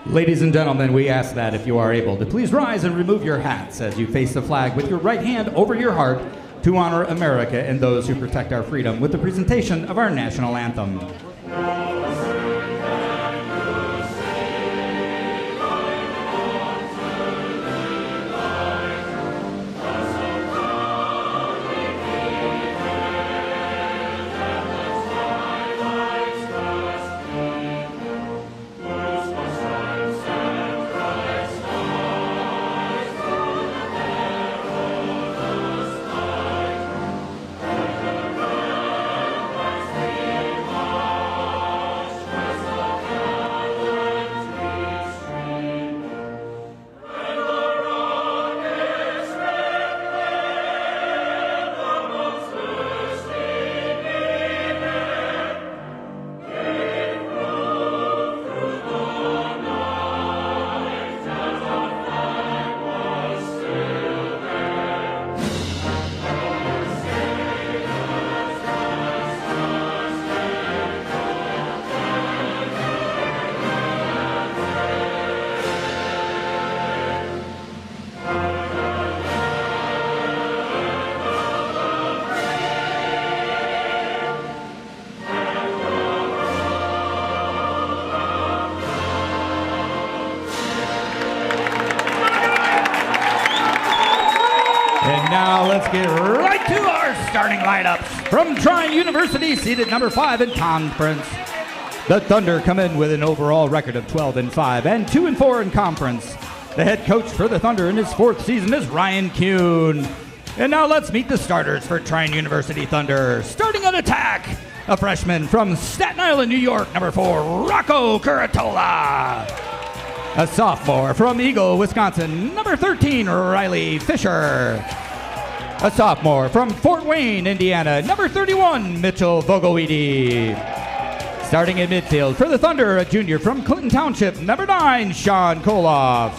Ladies and gentlemen, we ask that if you are able to please rise and remove your hats as you face the flag with your right hand over your heart to honor America and those who protect our freedom with the presentation of our national anthem. Now let's get right to our starting lineups. From Trine University, seeded number 5 in conference. The Thunder come in with an overall record of 12-5 and 2-4 in conference. The head coach for the Thunder in his 4th season is Ryan Kuhn. And now let's meet the starters for Trine University Thunder. Starting on attack, a freshman from Staten Island, New York, number 4, Rocco Curatola. A sophomore from Eagle, Wisconsin, number 13, Riley Fisher. A sophomore from Fort Wayne, Indiana, number 31, Mitchell Vogelweedy. Starting in midfield for the Thunder, a junior from Clinton Township, number 9, Sean Koloff.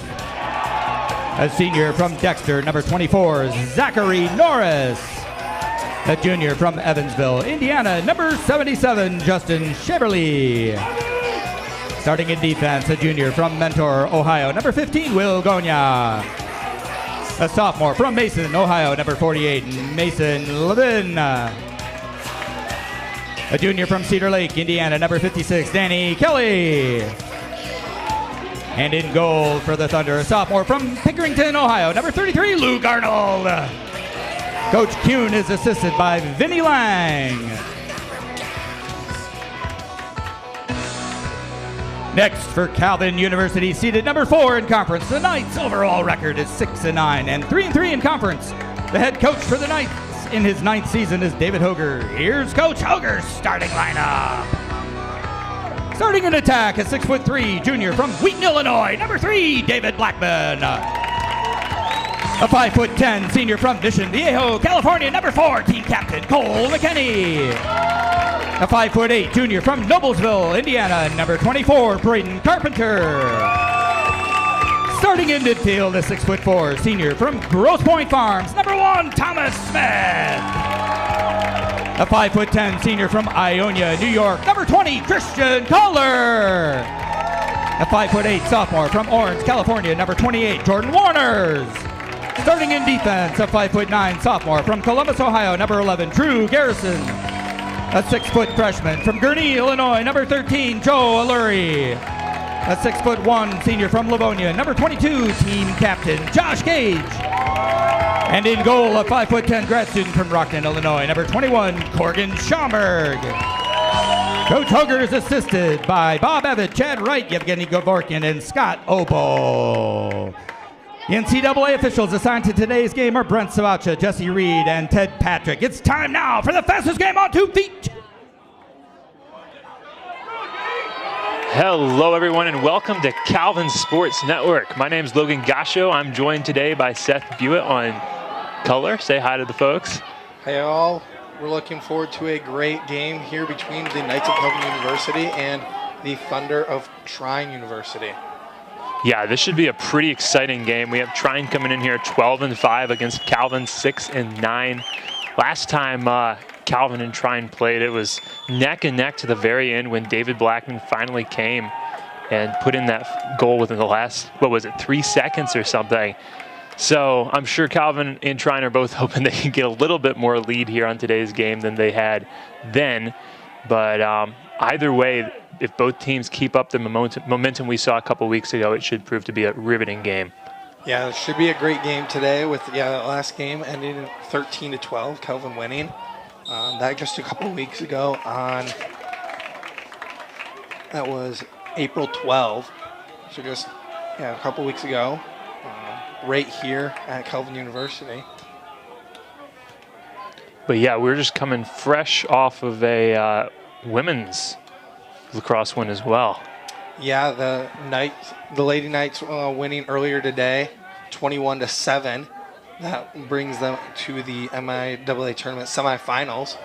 A senior from Dexter, number 24, Zachary Norris. A junior from Evansville, Indiana, number 77, Justin Cheverly. Starting in defense, a junior from Mentor, Ohio, number 15, Will Gonya. A sophomore from Mason, Ohio, number 48, Mason Levin. A junior from Cedar Lake, Indiana, number 56, Danny Kelly. And in goal for the Thunder, a sophomore from Pickerington, Ohio, number 33, Luke Arnold. Coach Kuhn is assisted by Vinnie Lang. Next for Calvin University, seeded number 4 in conference. The Knights' overall record is 6-9 and 3-3 in conference. The head coach for the Knights in his 9th season is David Hoger. Here's Coach Hoger's starting lineup. Starting in attack, a 6'3" junior from Wheaton, Illinois, number 3, David Blackman. A 5'10" senior from Mission Viejo, California, number 4, team captain Cole McKinney. A 5'8" junior from Noblesville, Indiana, number 24, Braden Carpenter. Starting in midfield, a 6'4" senior from Grosse Pointe Farms, number 1, Thomas Smith. A 5'10" senior from Ionia, New York, number 20, Christian Kohler. A 5'8" sophomore from Orange, California, number 28, Jordan Warners. Starting in defense, a 5'9" sophomore from Columbus, Ohio, number 11, Drew Garrison. A 6' freshman from Gurnee, Illinois, number 13, Joe Alluri. A 6'1" senior from Livonia, number 22, team captain Josh Gage. And in goal, a 5'10" grad student from Rockton, Illinois, number 21, Corgan Schomburg. Coach Hoger is assisted by Bob Evett, Chad Wright, Yevgeny Govorkin, and Scott Opel. The NCAA officials assigned to today's game are Brent Savacha, Jesse Reed, and Ted Patrick. It's time now for the fastest game on 2 feet. Hello, everyone, and welcome to Calvin Sports Network. My name is Logan Gasho. I'm joined today by Seth Buitt on color. Say hi to the folks. Hey, all. We're looking forward to a great game here between the Knights of Calvin University and the Thunder of Trine University. Yeah, this should be a pretty exciting game. We have Trine coming in here 12-5 against Calvin 6-9. Last time Calvin and Trine played, it was neck and neck to the very end when David Blackman finally came and put in that goal within the last, what was it, 3 seconds or something. So I'm sure Calvin and Trine are both hoping they can get a little bit more lead here on today's game than they had then. But either way, if both teams keep up the momentum we saw a couple weeks ago, it should prove to be a riveting game. Yeah, it should be a great game today with, the last game ending 13-12, Calvin winning. That just a couple weeks ago that was April 12. So just, a couple weeks ago, right here at Calvin University. But yeah, we're just coming fresh off of a women's lacrosse win as well. Yeah, the Lady Knights winning earlier today, 21-7. That brings them to the MIAA tournament semifinals.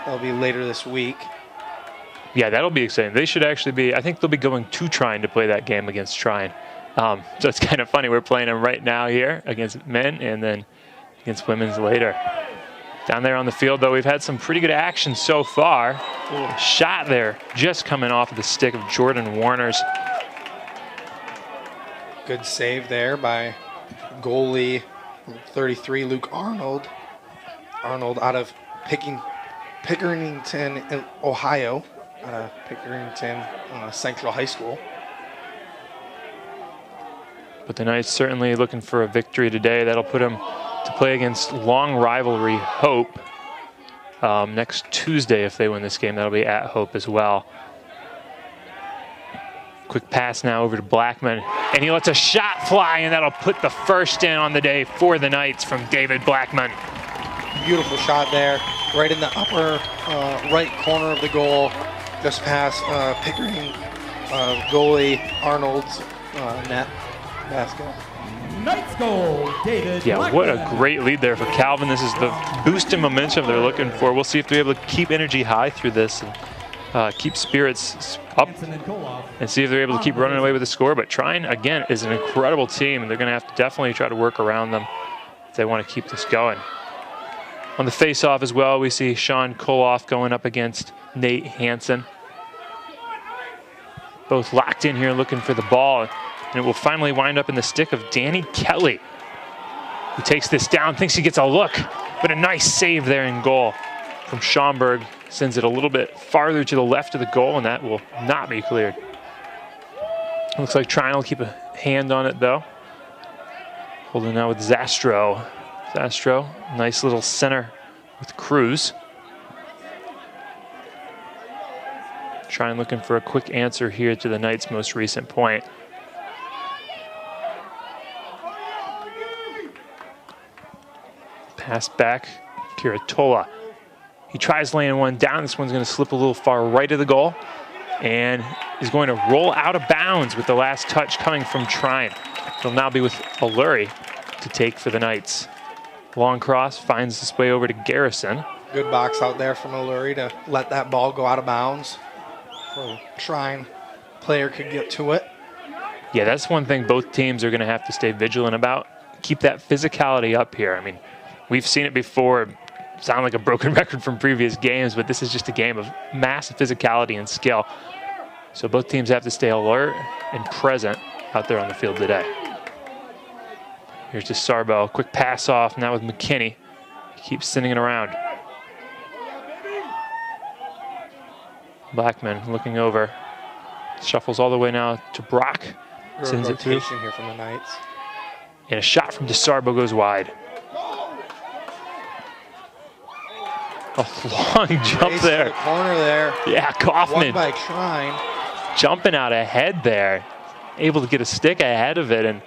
That'll be later this week. Yeah, that'll be exciting. They should actually be, I think they'll be going to Trine to play that game against Trine. So it's kind of funny. We're playing them right now here against men and then against women's later. Down there on the field, though, we've had some pretty good action so far. A shot there just coming off of the stick of Jordan Warner's. Good save there by goalie 33, Luke Arnold. Arnold out of Pickerington, Ohio. Pickerington Central High School. But the Knights certainly looking for a victory today. That'll put them to play against long rivalry Hope next Tuesday. If they win this game, that'll be at Hope as well. Quick pass now over to Blackman, and he lets a shot fly, and that'll put the first in on the day for the Knights from David Blackman. Beautiful shot there, right in the upper right corner of the goal, just past Pickering goalie Arnold's net basket. Knights goal, David Blackman. What a great lead there for Calvin. This is the boost in momentum they're looking for. We'll see if they're able to keep energy high through this and keep spirits up and see if they're able to keep running away with the score. But Trine, again, is an incredible team, and they're going to have to definitely try to work around them if they want to keep this going. On the face-off as well, we see Sean Koloff going up against Nate Hansen. Both locked in here looking for the ball. And it will finally wind up in the stick of Danny Kelly, who takes this down, thinks he gets a look, but a nice save there in goal from Schomburg. Sends it a little bit farther to the left of the goal, and that will not be cleared. Looks like Trine will keep a hand on it, though. Holding now with Zastro. Zastro, nice little center with Cruz. Trine looking for a quick answer here to the Knights' most recent point. Pass back, Kiratola. He tries laying one down. This one's going to slip a little far right of the goal and is going to roll out of bounds with the last touch coming from Trine. It'll now be with Alluri to take for the Knights. Long cross finds its way over to Garrison. Good box out there from Alluri to let that ball go out of bounds. So Trine player could get to it. Yeah, that's one thing both teams are going to have to stay vigilant about. Keep that physicality up here. I mean, we've seen it before. Sound like a broken record from previous games, but this is just a game of massive physicality and skill. So both teams have to stay alert and present out there on the field today. Here's to Sarbo. Quick pass off now with McKinney. He keeps sending it around. Blackman looking over. Shuffles all the way now to Brock. Sends it through. Here from the Knights. And a shot from DeSarbo goes wide. A long jump there. The corner there. Yeah, Kaufman. Won by Trine. Jumping out ahead there. Able to get a stick ahead of it, and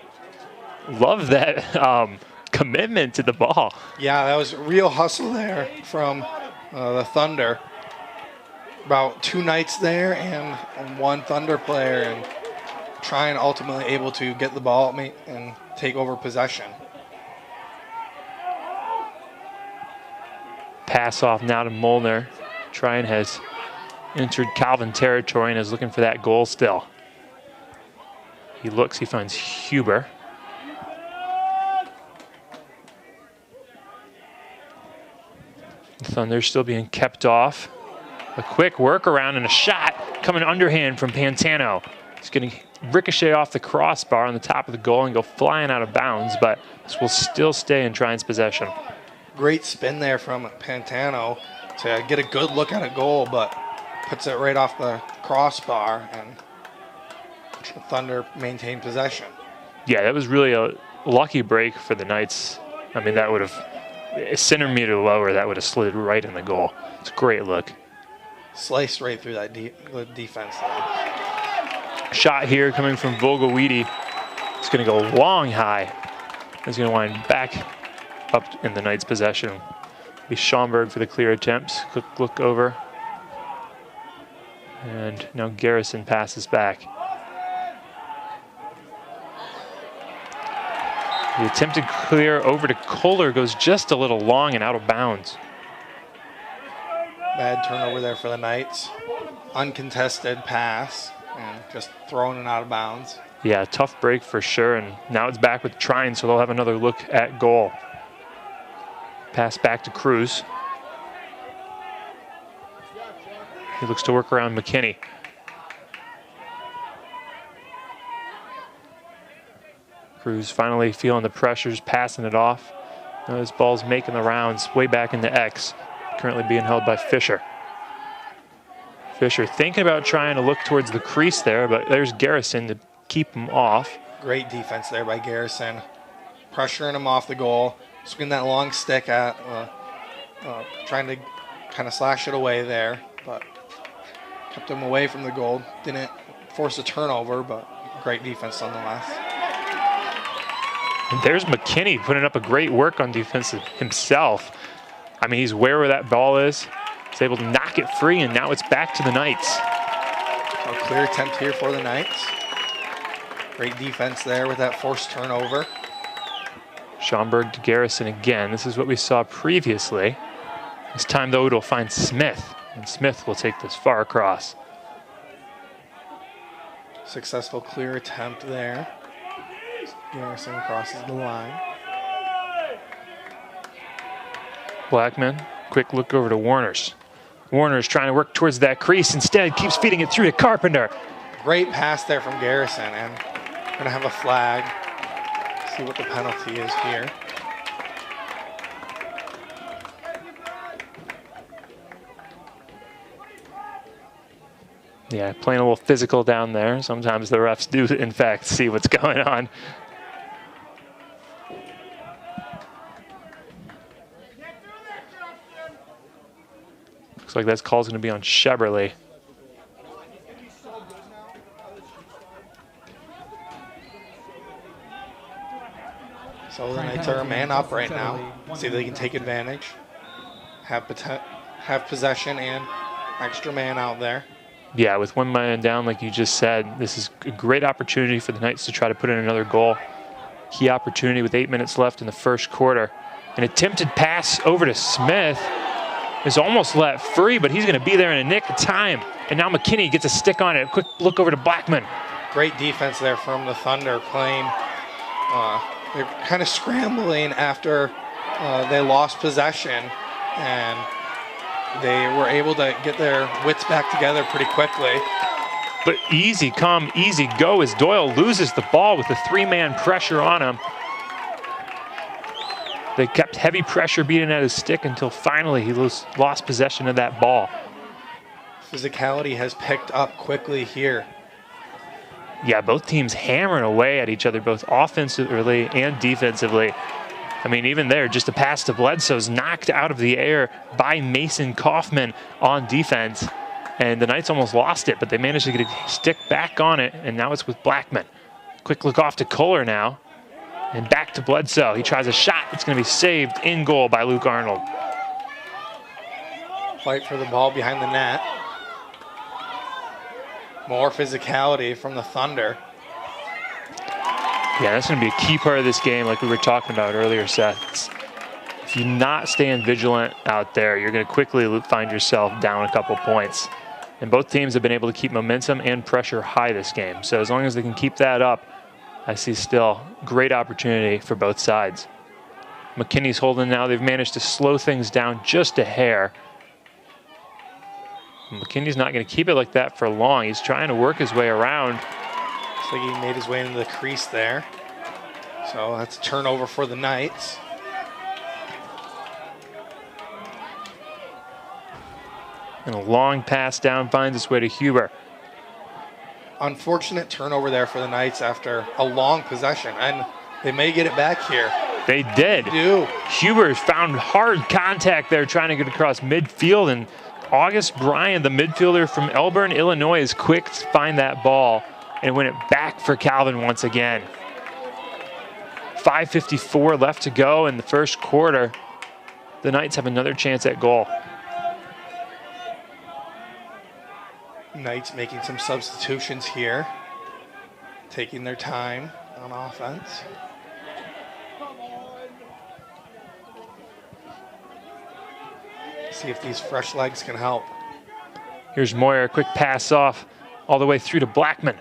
love that commitment to the ball. Yeah, that was real hustle there from the Thunder. About 2 Knights there and 1 Thunder player, and Trine ultimately able to get the ball and take over possession. Pass off now to Molnar. Trine has entered Calvin territory and is looking for that goal still. He looks, he finds Huber. The Thunder still being kept off. A quick workaround and a shot coming underhand from Pantano. He's going to ricochet off the crossbar on the top of the goal and go flying out of bounds, but this will still stay in Trine's possession. Great spin there from Pantano to get a good look at a goal, but puts it right off the crossbar, and the Thunder maintain possession. Yeah, that was really a lucky break for the Knights. I mean, that would have, a centimeter lower, that would have slid right in the goal. It's a great look. Sliced right through that defense line. Shot here coming from Vogelweedy. It's going to go long high. It's going to wind back up in the Knights' possession. Be Schomburg for the clear attempts. Quick look over. And now Garrison passes back. The attempted clear over to Kohler goes just a little long and out of bounds. Bad turnover there for the Knights. Uncontested pass and just thrown it out of bounds. Yeah, tough break for sure. And now it's back with Trine, so they'll have another look at goal. Pass back to Cruz. He looks to work around McKinney. Cruz finally feeling the pressures, passing it off. Now this ball's making the rounds way back into X. Currently being held by Fisher. Fisher thinking about trying to look towards the crease there, but there's Garrison to keep him off. Great defense there by Garrison. Pressuring him off the goal. Swinging that long stick at, trying to kind of slash it away there, but kept him away from the goal. Didn't force a turnover, but great defense nonetheless. And there's McKinney putting up a great work on defense himself. I mean, he's aware where that ball is. He's able to knock it free, and now it's back to the Knights. A clear attempt here for the Knights. Great defense there with that forced turnover. Schomburg to Garrison again. This is what we saw previously. This time, though, it'll find Smith, and Smith will take this far across. Successful clear attempt there. Garrison crosses the line. Blackman, quick look over to Warner's. Warner's trying to work towards that crease. Instead, keeps feeding it through to Carpenter. Great pass there from Garrison, and we're going to have a flag. See what the penalty is here. Yeah, playing a little physical down there. Sometimes the refs do, in fact, see what's going on. Looks like that call's going to be on Sheberly. So the Knights are a man up right now. See if they can take advantage. Have possession and extra man out there. Yeah, with one man down, like you just said, this is a great opportunity for the Knights to try to put in another goal. Key opportunity with 8 minutes left in the first quarter. An attempted pass over to Smith is almost let free, but he's going to be there in a nick of time. And now McKinney gets a stick on it. A quick look over to Blackman. Great defense there from the Thunder, playing. They're kind of scrambling after they lost possession, and they were able to get their wits back together pretty quickly. But easy come, easy go as Doyle loses the ball with the three-man pressure on him. They kept heavy pressure beating at his stick until finally he lost possession of that ball. Physicality has picked up quickly here. Yeah, both teams hammering away at each other, both offensively and defensively. I mean, even there, just a pass to Bledsoe's knocked out of the air by Mason Kaufman on defense. And the Knights almost lost it, but they managed to get a stick back on it, and now it's with Blackman. Quick look off to Kohler now, and back to Bledsoe. He tries a shot. It's going to be saved in goal by Luke Arnold. Fight for the ball behind the net. More physicality from the Thunder. Yeah, that's going to be a key part of this game, like we were talking about earlier, Seth. If you're not staying vigilant out there, you're going to quickly find yourself down a couple points. And both teams have been able to keep momentum and pressure high this game. So as long as they can keep that up, I see still great opportunity for both sides. McKinney's holding now. They've managed to slow things down just a hair. McKinney's not going to keep it like that for long. He's trying to work his way around. Looks like he made his way into the crease there. So that's a turnover for the Knights. And a long pass down finds its way to Huber. Unfortunate turnover there for the Knights after a long possession, and they may get it back here. They did. They do. Huber found hard contact there trying to get across midfield, and August Bryan, the midfielder from Elburn, Illinois, is quick to find that ball and win it back for Calvin once again. 5:54 left to go in the first quarter. The Knights have another chance at goal. Knights making some substitutions here, taking their time on offense. See if these fresh legs can help. Here's Moyer, a quick pass off all the way through to Blackman.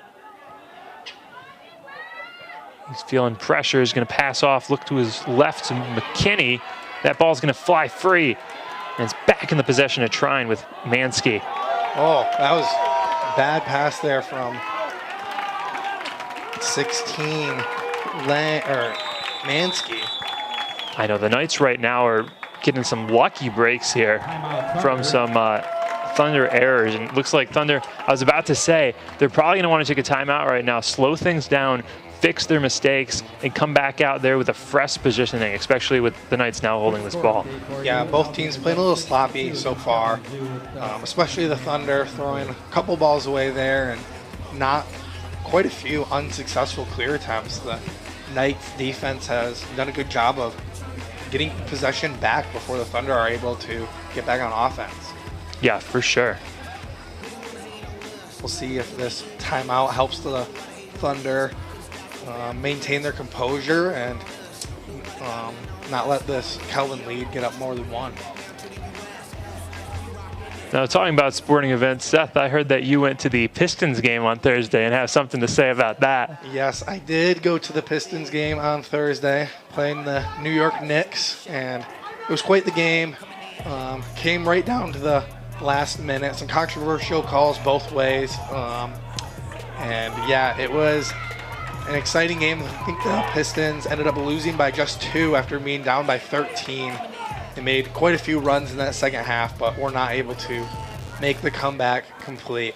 He's feeling pressure, he's gonna pass off, look to his left to McKinney. That ball's gonna fly free, and it's back in the possession of Trine with Mansky. Oh, that was a bad pass there from 16 Mansky. I know the Knights right now are getting some lucky breaks here from some Thunder errors. And it looks like Thunder, I was about to say, they're probably going to want to take a timeout right now, slow things down, fix their mistakes, and come back out there with a fresh positioning, especially with the Knights now holding this ball. Yeah, both teams playing a little sloppy so far, especially the Thunder throwing a couple balls away there and not quite a few unsuccessful clear attempts. The Knights defense has done a good job of getting possession back before the Thunder are able to get back on offense. Yeah, for sure. We'll see if this timeout helps the Thunder maintain their composure and not let this Calvin lead get up more than one. Now, talking about sporting events, Seth, I heard that you went to the Pistons game on Thursday and have something to say about that. Yes, I did go to the Pistons game on Thursday, playing the New York Knicks, and it was quite the game. Came right down to the last minute, some controversial calls both ways. And yeah, it was an exciting game. I think the Pistons ended up losing by just 2 after being down by 13. They made quite a few runs in that second half, but were not able to make the comeback complete.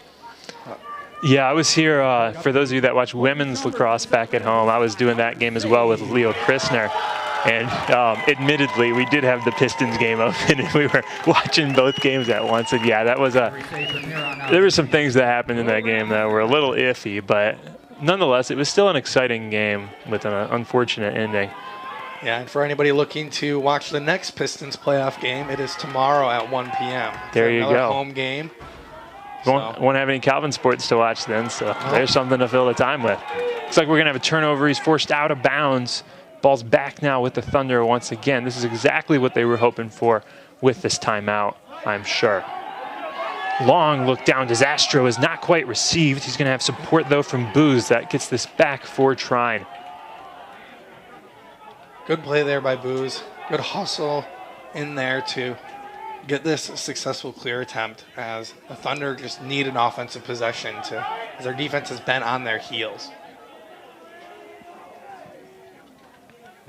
Yeah, I was here, for those of you that watch women's lacrosse back at home, I was doing that game as well with Leo Christner. And admittedly, we did have the Pistons game open, and we were watching both games at once. And yeah, that was there were some things that happened in that game that were a little iffy, but nonetheless, it was still an exciting game with an unfortunate ending. Yeah, and for anybody looking to watch the next Pistons playoff game, it is tomorrow at 1 p.m. There you go. Home game. Won't have any Calvin sports to watch then, so there's something to fill the time with. Looks like we're going to have a turnover. He's forced out of bounds. Ball's back now with the Thunder once again. This is exactly what they were hoping for with this timeout, I'm sure. Long look down. Disastro is not quite received. He's going to have support, though, from Booz. That gets this back for Trine. Good play there by Booz. Good hustle in there to get this a successful clear attempt, as the Thunder just need an offensive possession as their defense has been on their heels.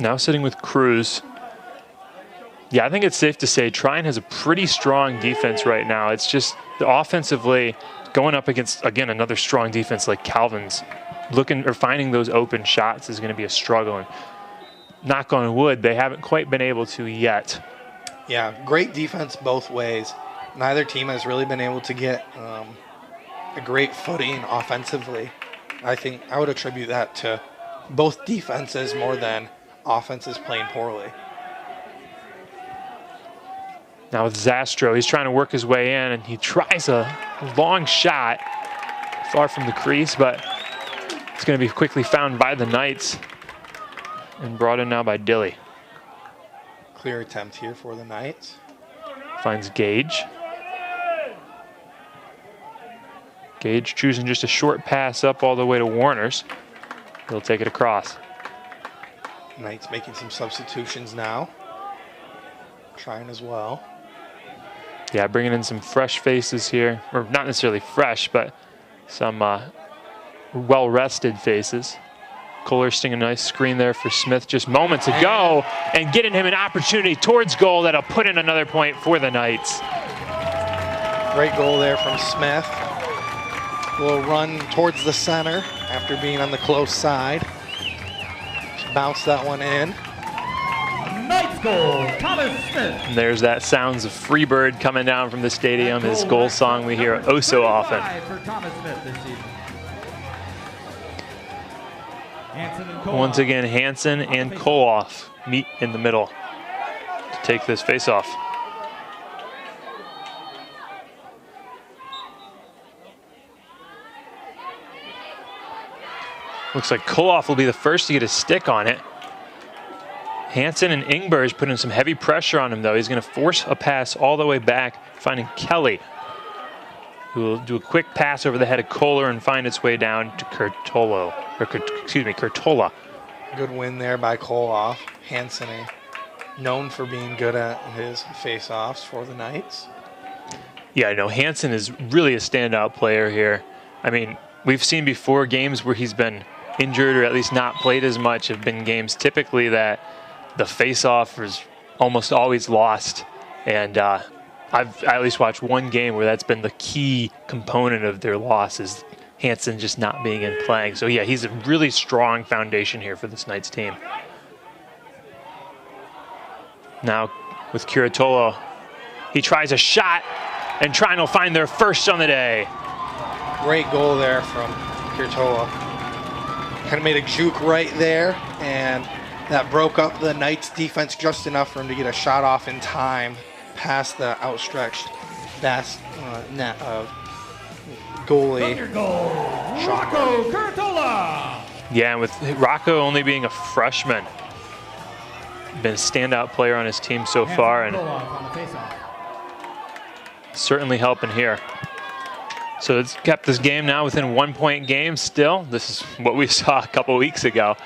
Now sitting with Cruz. Yeah, I think it's safe to say Trine has a pretty strong defense right now. It's just offensively going up against, again, another strong defense like Calvin's. Finding those open shots is going to be a struggle. And knock on wood, they haven't quite been able to yet. Yeah, great defense both ways. Neither team has really been able to get a great footing offensively. I think I would attribute that to both defenses more than offenses playing poorly. Now with Zastro, he's trying to work his way in, and he tries a long shot far from the crease, but it's going to be quickly found by the Knights and brought in now by Dilly. Clear attempt here for the Knights. Finds Gage. Gage choosing just a short pass up all the way to Warner's. He'll take it across. Knights making some substitutions now. Trying as well. Yeah, bringing in some fresh faces here. Or not necessarily fresh, but some well-rested faces. Kohler stinging a nice screen there for Smith just moments ago and getting him an opportunity towards goal that'll put in another point for the Knights. Great goal there from Smith. A little run towards the center after being on the close side. Just bounce that one in. Knights goal, Thomas Smith. And there's that sounds of Freebird coming down from the stadium, his goal song we hear oh so often. For Thomas Smith this season. Once again, Hansen and Koloff meet in the middle to take this face-off. Looks like Koloff will be the first to get a stick on it. Hansen and Ingberg putting some heavy pressure on him, though. He's going to force a pass all the way back, finding Kelly, who will do a quick pass over the head of Kohler and find its way down to Curtola. Good win there by Koloff. Hansen, known for being good at his face-offs for the Knights. Yeah, I know Hansen is really a standout player here. I mean, we've seen before games where he's been injured or at least not played as much have been games typically that the face-off is almost always lost. And I've at least watched one game where that's been the key component of their loss is Hansen just not being in playing. So yeah, he's a really strong foundation here for this Knights team. Now with Curatolo, he tries a shot and Trine will find their first on the day. Great goal there from Curatolo. Kind of made a juke right there, and that broke up the Knights defense just enough for him to get a shot off in time past the outstretched net of goalie. Rocco Curtola. Yeah, and with Rocco only being a freshman, been a standout player on his team so far, and certainly helping here. So it's kept this game now within 1 point game still. This is what we saw a couple weeks ago,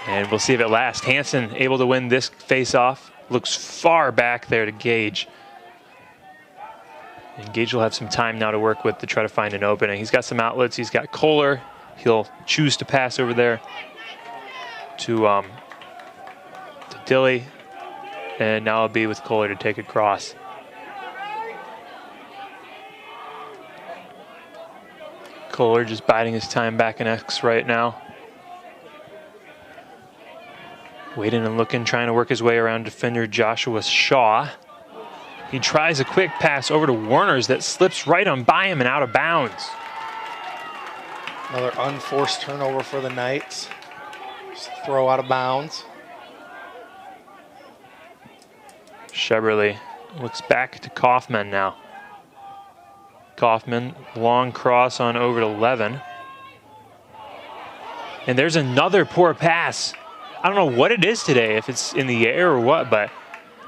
and we'll see if it lasts. Hansen able to win this face-off. Looks far back there to Gage. And Gage will have some time now to work with to try to find an opening. He's got some outlets. He's got Kohler. He'll choose to pass over there to Dilly. And now it'll be with Kohler to take across. Kohler just biding his time back in X right now. Waiting and looking, trying to work his way around defender Joshua Shaw. He tries a quick pass over to Warner's that slips right on by him and out of bounds. Another unforced turnover for the Knights. Just throw out of bounds. Sheberly looks back to Kaufman now. Kaufman, long cross on over to Levin. And there's another poor pass. I don't know what it is today, if it's in the air or what, but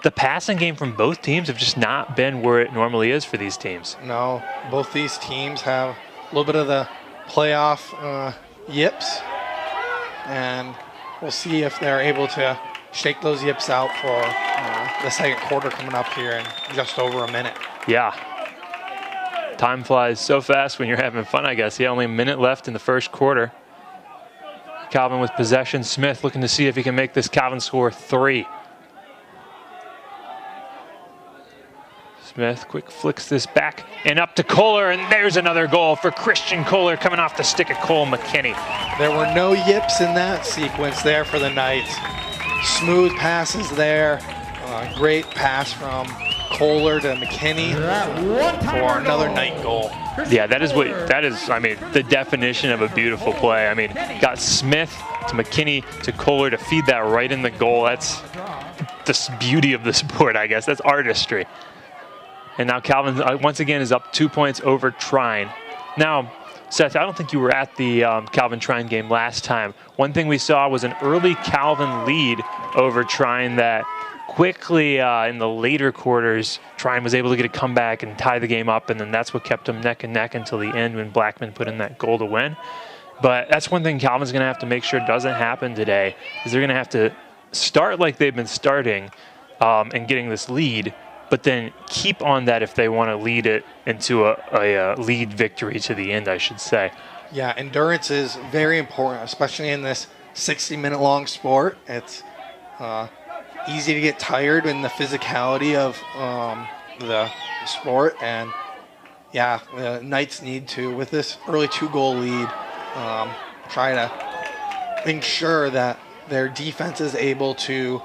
the passing game from both teams have just not been where it normally is for these teams. No, both these teams have a little bit of the playoff yips, and we'll see if they're able to shake those yips out for the second quarter coming up here in just over a minute. Yeah. Time flies so fast when you're having fun, I guess. Yeah, only a minute left in the first quarter. Calvin with possession. Smith looking to see if he can make this Calvin score 3. Smith quick flicks this back and up to Kohler, and there's another goal for Christian Kohler coming off the stick of Cole McKinney. There were no yips in that sequence there for the Knights. Smooth passes there. Great pass from Kohler to McKinney for another Knight goal. Yeah, that is, I mean, the definition of a beautiful play. I mean, got Smith to McKinney to Kohler to feed that right in the goal. That's the beauty of the sport, I guess. That's artistry. And now Calvin, once again, is up 2 points over Trine. Now, Seth, I don't think you were at the Calvin-Trine game last time. One thing we saw was an early Calvin lead over Trine that quickly in the later quarters, Trine was able to get a comeback and tie the game up, and then that's what kept them neck and neck until the end when Blackman put in that goal to win. But that's one thing Calvin's going to have to make sure doesn't happen today, is they're going to have to start like they've been starting and getting this lead, but then keep on that if they want to lead it into a lead victory to the end, I should say. Yeah, endurance is very important, especially in this 60-minute-long sport. It's easy to get tired in the physicality of the sport, and yeah, the Knights need to, with this early 2-goal lead, try to ensure that their defense is able to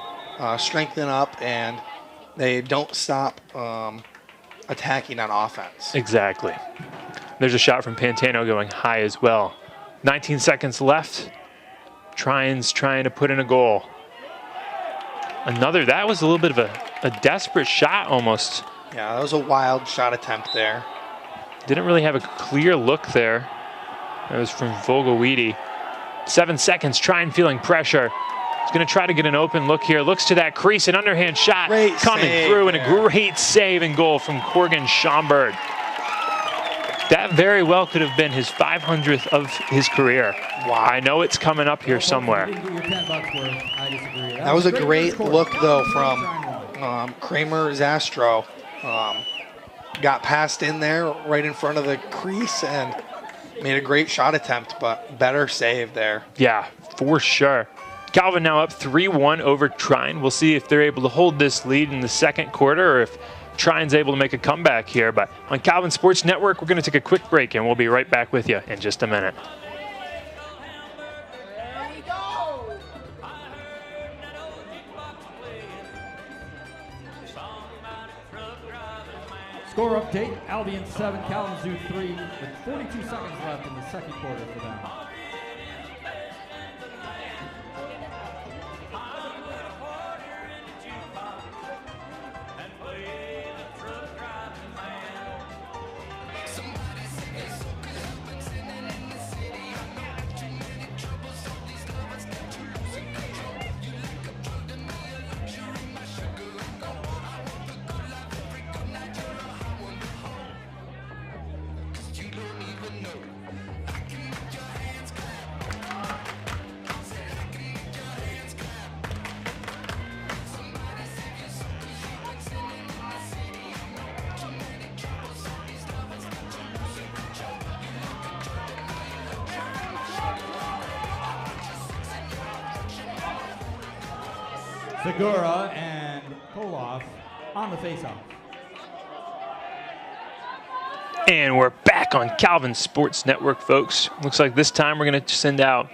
strengthen up and they don't stop attacking on offense. Exactly. There's a shot from Pantano going high as well. 19 seconds left. Trine's trying to put in a goal. That was a little bit of a desperate shot almost. Yeah, that was a wild shot attempt there. Didn't really have a clear look there. That was from Vogelweedy. 7 seconds, Trine feeling pressure. He's going to try to get an open look here. Looks to that crease, an underhand shot coming through, and a great save and goal from Corgan Schomburg. That very well could have been his 500th of his career. Wow. I know it's coming up here somewhere. That was a great look, though, from Kramer Zastro. Got passed in there right in front of the crease and made a great shot attempt, but better save there. Yeah, for sure. Calvin now up 3-1 over Trine. We'll see if they're able to hold this lead in the second quarter or if Trine's able to make a comeback here. But on Calvin Sports Network, we're going to take a quick break, and we'll be right back with you in just a minute. Score update, Albion 7, Kalamazoo 3, with 42 seconds left in the second quarter for them. Segura and Koloff on the faceoff. And we're back on Calvin Sports Network, folks. Looks like this time we're going to send out,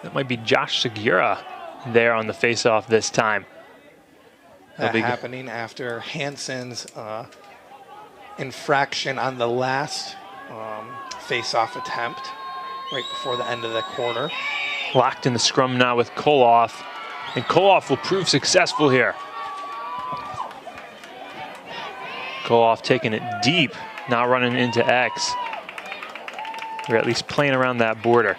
that might be Josh Segura there on the faceoff this time. That happening after Hansen's infraction on the last faceoff attempt right before the end of the quarter. Locked in the scrum now with Koloff. And Koloff will prove successful here. Koloff taking it deep, now running into X. Or at least playing around that border.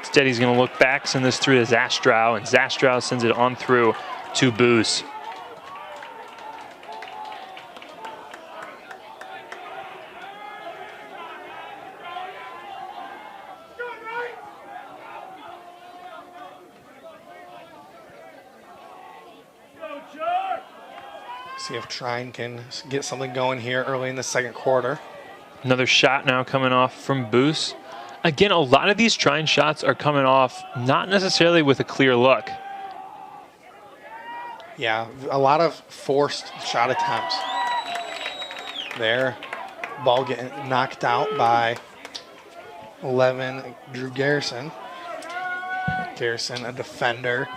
Instead, he's going to look back, send this through to Zastrow, and Zastrow sends it on through to Boos. See if Trine can get something going here early in the second quarter. Another shot now coming off from Boos. Again, a lot of these Trine shots are coming off not necessarily with a clear look. Yeah, a lot of forced shot attempts. There, ball getting knocked out by 11, Drew Garrison. Garrison, a defender.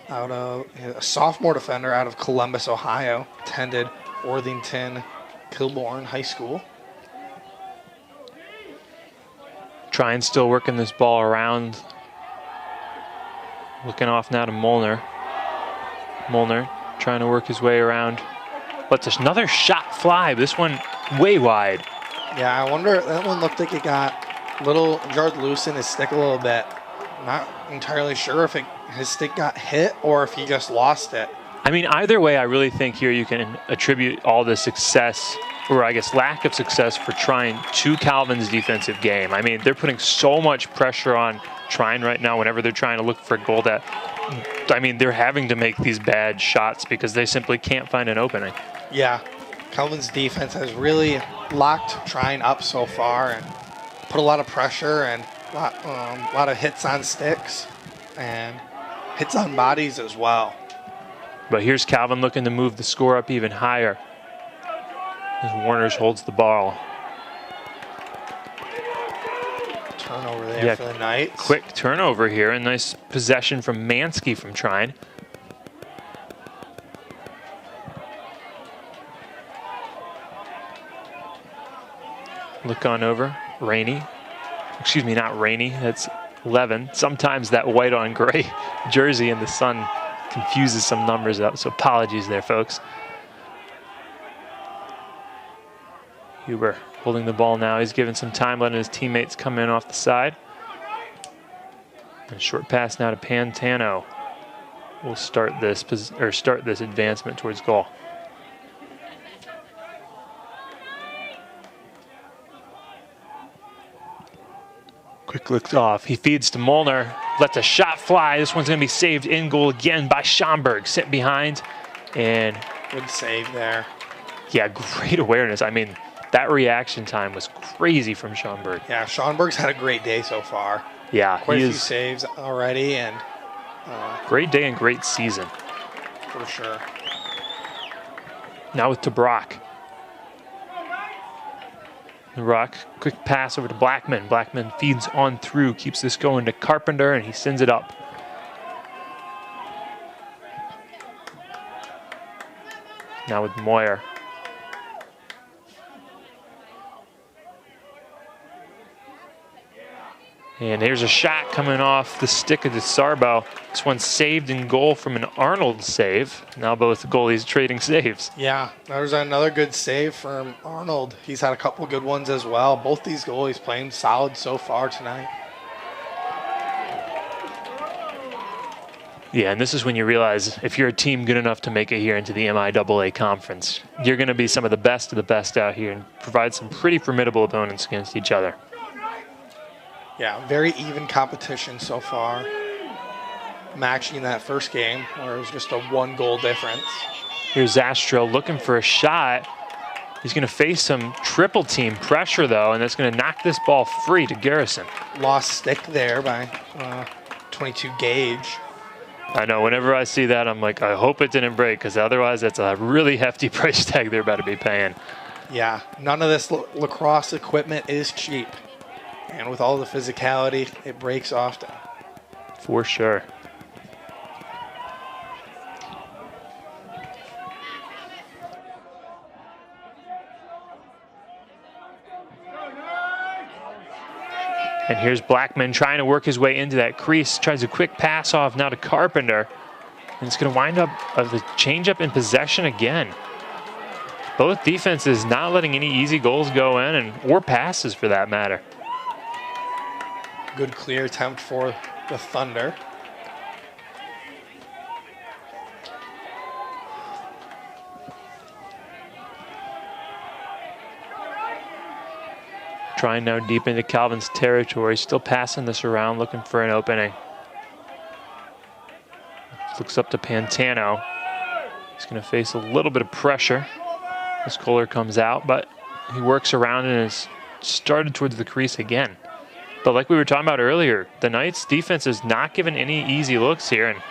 A sophomore defender out of Columbus, Ohio, attended Worthington Kilbourne High School. Trine still working this ball around. Looking off now to Molnar. Molnar trying to work his way around. But there's another shot fly. This one way wide. Yeah, I wonder, that one looked like it got jarred loose in his stick a little bit. Not entirely sure if his stick got hit or if he just lost it. I mean, either way, I really think here you can attribute all the success, or I guess lack of success, for Trine to Calvin's defensive game. I mean, they're putting so much pressure on Trine right now whenever they're trying to look for a goal that, I mean, they're having to make these bad shots because they simply can't find an opening. Yeah, Calvin's defense has really locked Trine up so far and put a lot of pressure and a lot of hits on sticks and hits on bodies as well. But here's Calvin looking to move the score up even higher as Warners holds the ball. Turnover there for the Knights. Quick turnover here, and nice possession from Mansky from Trine. Look on over, Rainey. Excuse me, not Rainey, that's 11. Sometimes that white on gray jersey in the sun confuses some numbers up, so apologies there, folks. Huber holding the ball now. He's given some time, letting his teammates come in off the side. And short pass now to Pantano. We'll start this advancement towards goal. Quick look off. He feeds to Molnar. Lets a shot fly. This one's going to be saved in goal again by Schomburg. Sit behind. And good save there. Yeah, great awareness. I mean, that reaction time was crazy from Schomburg. Yeah, Schomburg's had a great day so far. Yeah, quite a few saves already, and great day and great season. For sure. Now with Tabrock. Rock, quick pass over to Blackman. Blackman feeds on through, keeps this going to Carpenter, and he sends it up. Now with Moyer. And here's a shot coming off the stick of DeSarbo. This one's saved in goal from an Arnold save. Now both goalies trading saves. Yeah, there's another good save from Arnold. He's had a couple good ones as well. Both these goalies playing solid so far tonight. Yeah, and this is when you realize if you're a team good enough to make it here into the MIAA conference, you're going to be some of the best out here and provide some pretty formidable opponents against each other. Yeah, very even competition so far. Matching that first game where it was just a 1-goal difference. Here's Zastro looking for a shot. He's going to face some triple team pressure though, and that's going to knock this ball free to Garrison. Lost stick there by 22 Gage. I know, whenever I see that, I'm like, I hope it didn't break, because otherwise that's a really hefty price tag they're about to be paying. Yeah, none of this lacrosse equipment is cheap. And with all the physicality, it breaks often. For sure. And here's Blackman trying to work his way into that crease. Tries a quick pass off now to Carpenter. And it's going to wind up the change-up in possession again. Both defenses not letting any easy goals go in, or passes for that matter. Good clear attempt for the Thunder. Trying now deep into Calvin's territory, still passing this around, looking for an opening. Looks up to Pantano. He's going to face a little bit of pressure as Kohler comes out, but he works around and is started towards the crease again. But like we were talking about earlier, the Knights defense is not given any easy looks here, and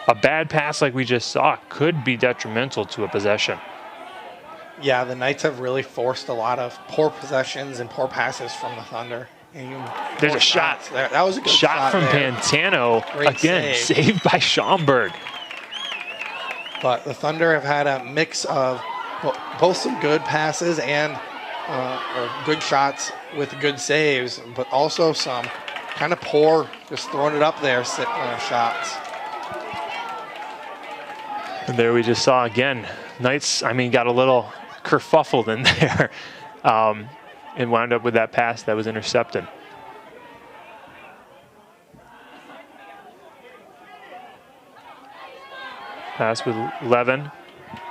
a bad pass like we just saw could be detrimental to a possession. Yeah, the Knights have really forced a lot of poor possessions and poor passes from the Thunder. There's a shot. There. That was a good shot from there. Pantano. Great again, saved by Schomburg. But the Thunder have had a mix of both some good passes and or good shots with good saves, but also some kind of poor, just throwing it up there shots. And there we just saw again, Knights, I mean, got a little kerfuffled in there and wound up with that pass that was intercepted. Pass with Levin.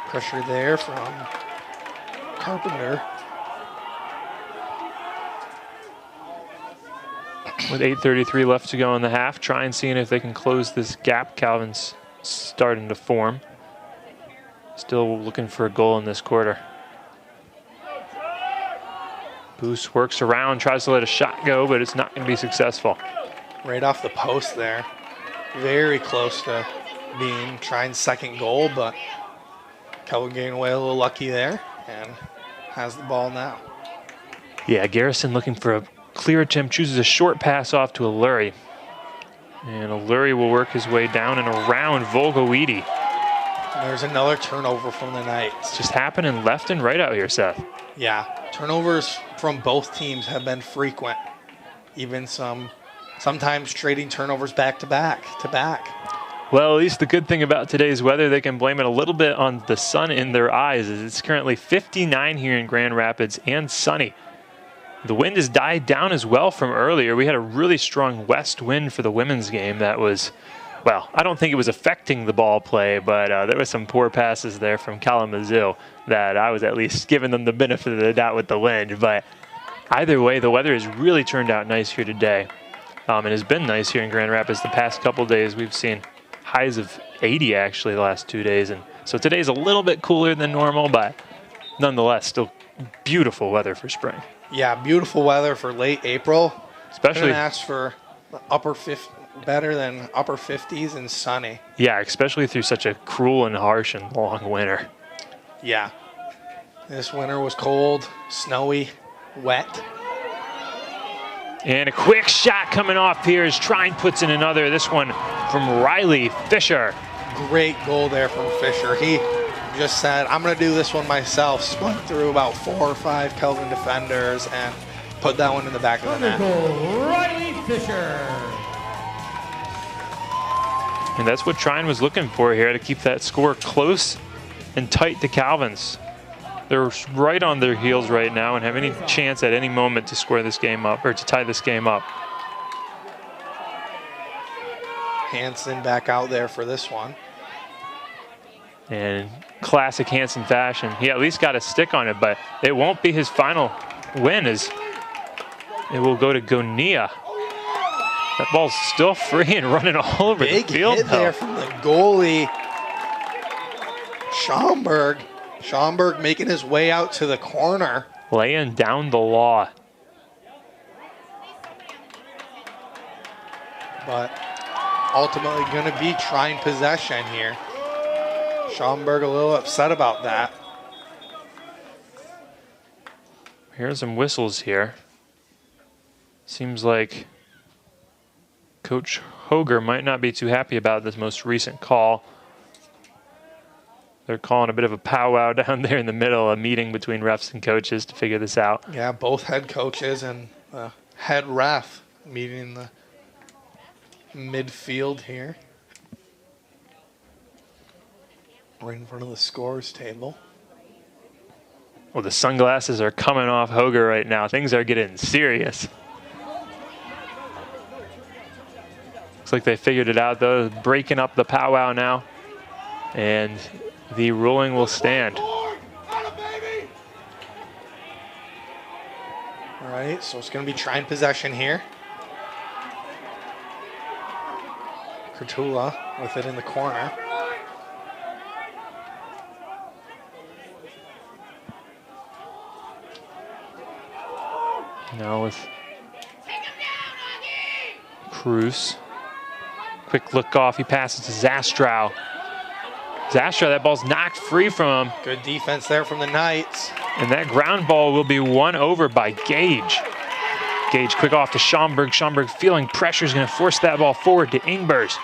Pressure there from Carpenter. With 8:33 left to go in the half, try and seeing if they can close this gap Calvin's starting to form. Still looking for a goal in this quarter. Boost works around, tries to let a shot go, but it's not going to be successful. Right off the post there. Very close to being Trine's second goal, but Calvin getting away a little lucky there and has the ball now. Yeah, Garrison looking for a clear attempt, chooses a short pass off to Alluri. And Alluri will work his way down and around Volgowidi. There's another turnover from the Knights. Just happening left and right out here, Seth. Yeah, turnovers from both teams have been frequent. Even sometimes trading turnovers back to back. Well, at least the good thing about today's weather, they can blame it a little bit on the sun in their eyes, as it's currently 59 here in Grand Rapids and sunny. The wind has died down as well from earlier. We had a really strong west wind for the women's game that was, well, I don't think it was affecting the ball play, but there was some poor passes there from Kalamazoo that I was at least giving them the benefit of the doubt with the wind. But either way, the weather has really turned out nice here today. It has been nice here in Grand Rapids the past couple days. We've seen highs of 80 actually the last 2 days. And so today's a little bit cooler than normal, but nonetheless, still beautiful weather for spring. Yeah, beautiful weather for late April. Especially asked for better than upper 50s and sunny. Yeah, especially through such a cruel and harsh and long winter. Yeah. This winter was cold, snowy, wet. And a quick shot coming off here as Trine puts in another. This one from Riley Fisher. Great goal there from Fisher. He just said, I'm going to do this one myself. Spun through about 4 or 5 Kelvin defenders and put that one in the back of the net. Riley Fisher. And that's what Trine was looking for here, to keep that score close and tight to Calvin's. They're right on their heels right now and have any chance at any moment to score this game up, or to tie this game up. Hansen back out there for this one. And classic Hansen fashion, he at least got a stick on it, but it won't be his final win, as it will go to Gonia. That ball's still free and running all over the field. Big hit there from the goalie, Schaumburg. Schaumburg making his way out to the corner. Laying down the law. But ultimately going to be Trine possession here. Schaumburg a little upset about that. Here's some whistles here. Seems like Coach Hoger might not be too happy about this most recent call. They're calling a bit of a powwow down there in the middle, a meeting between refs and coaches to figure this out. Yeah, both head coaches and head ref meeting in the midfield here. Right in front of the scores table. Well, the sunglasses are coming off Hoger right now. Things are getting serious. Looks like they figured it out, though. Breaking up the powwow now. And the ruling will stand. All right, so it's going to be Trine possession here. Kurtula with it in the corner. Now with Cruz. Quick look off, he passes to Zastrow. Zastrow, that ball's knocked free from him. Good defense there from the Knights. And that ground ball will be won over by Gage. Gage quick off to Schaumburg. Schaumburg feeling pressure is going to force that ball forward to Ingbers.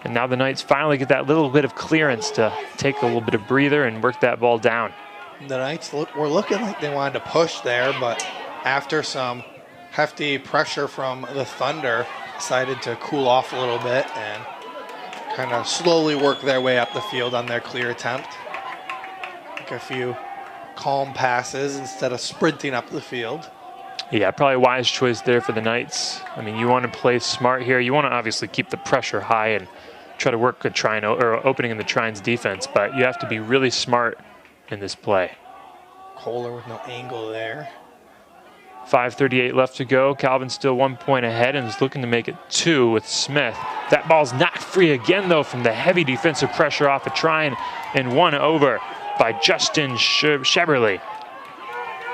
And now the Knights finally get that little bit of clearance to take a little bit of breather and work that ball down. The Knights were looking like they wanted to push there, but after some hefty pressure from the Thunder, decided to cool off a little bit and kind of slowly work their way up the field on their clear attempt. Like a few calm passes instead of sprinting up the field. Yeah, probably a wise choice there for the Knights. I mean, you want to play smart here. You want to obviously keep the pressure high and try to work a Trine or opening in the Trine's defense, but you have to be really smart in this play. Kohler with no angle there. 5:38 left to go. Calvin still 1 point ahead and is looking to make it 2 with Smith. That ball's knocked free again, though, from the heavy defensive pressure off of Trine, and won over by Justin Sheberly.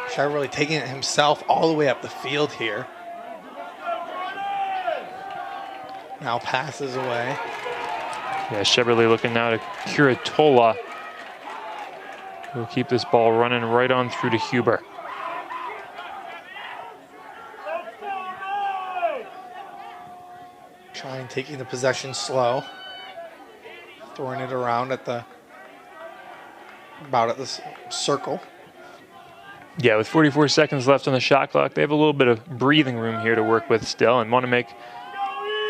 Sheberly taking it himself all the way up the field here. Now passes away. Yeah, Sheberly looking now to Curatola. We'll keep this ball running right on through to Huber. Trine taking the possession slow. Throwing it around at the, about at this circle. Yeah, with 44 seconds left on the shot clock, they have a little bit of breathing room here to work with still, and want to make,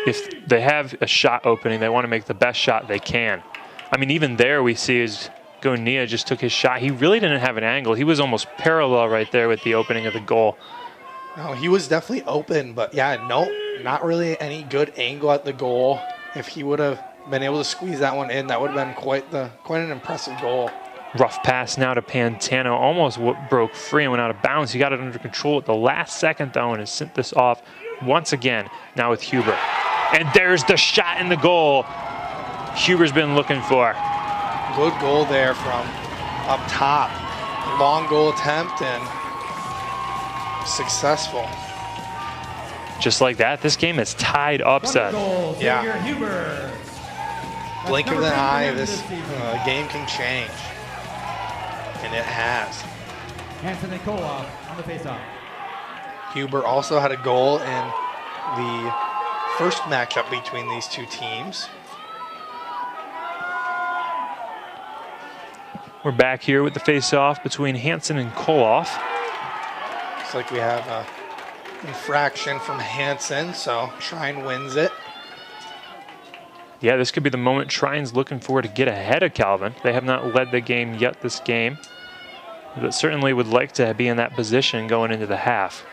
if they have a shot opening, they want to make the best shot they can. I mean, even there we see is Gonia just took his shot. He really didn't have an angle. He was almost parallel right there with the opening of the goal. No, he was definitely open, but yeah, no, not really any good angle at the goal. If he would have been able to squeeze that one in, that would have been quite an impressive goal. Rough pass now to Pantano, almost broke free and went out of bounds. He got it under control at the last second, though, and has sent this off once again, now with Huber. And there's the shot in the goal Huber's been looking for. Good goal there from up top. Long goal attempt and successful. Just like that, this game is tied upset. Yeah. Blink of an eye, this game can change. And it has. Hansen and Koloff on the faceoff. Huber also had a goal in the first matchup between these two teams. We're back here with the face-off between Hansen and Koloff. Looks like we have an infraction from Hansen, so Trine wins it. Yeah, this could be the moment Trine's looking for to get ahead of Calvin. They have not led the game yet this game, but certainly would like to be in that position going into the half.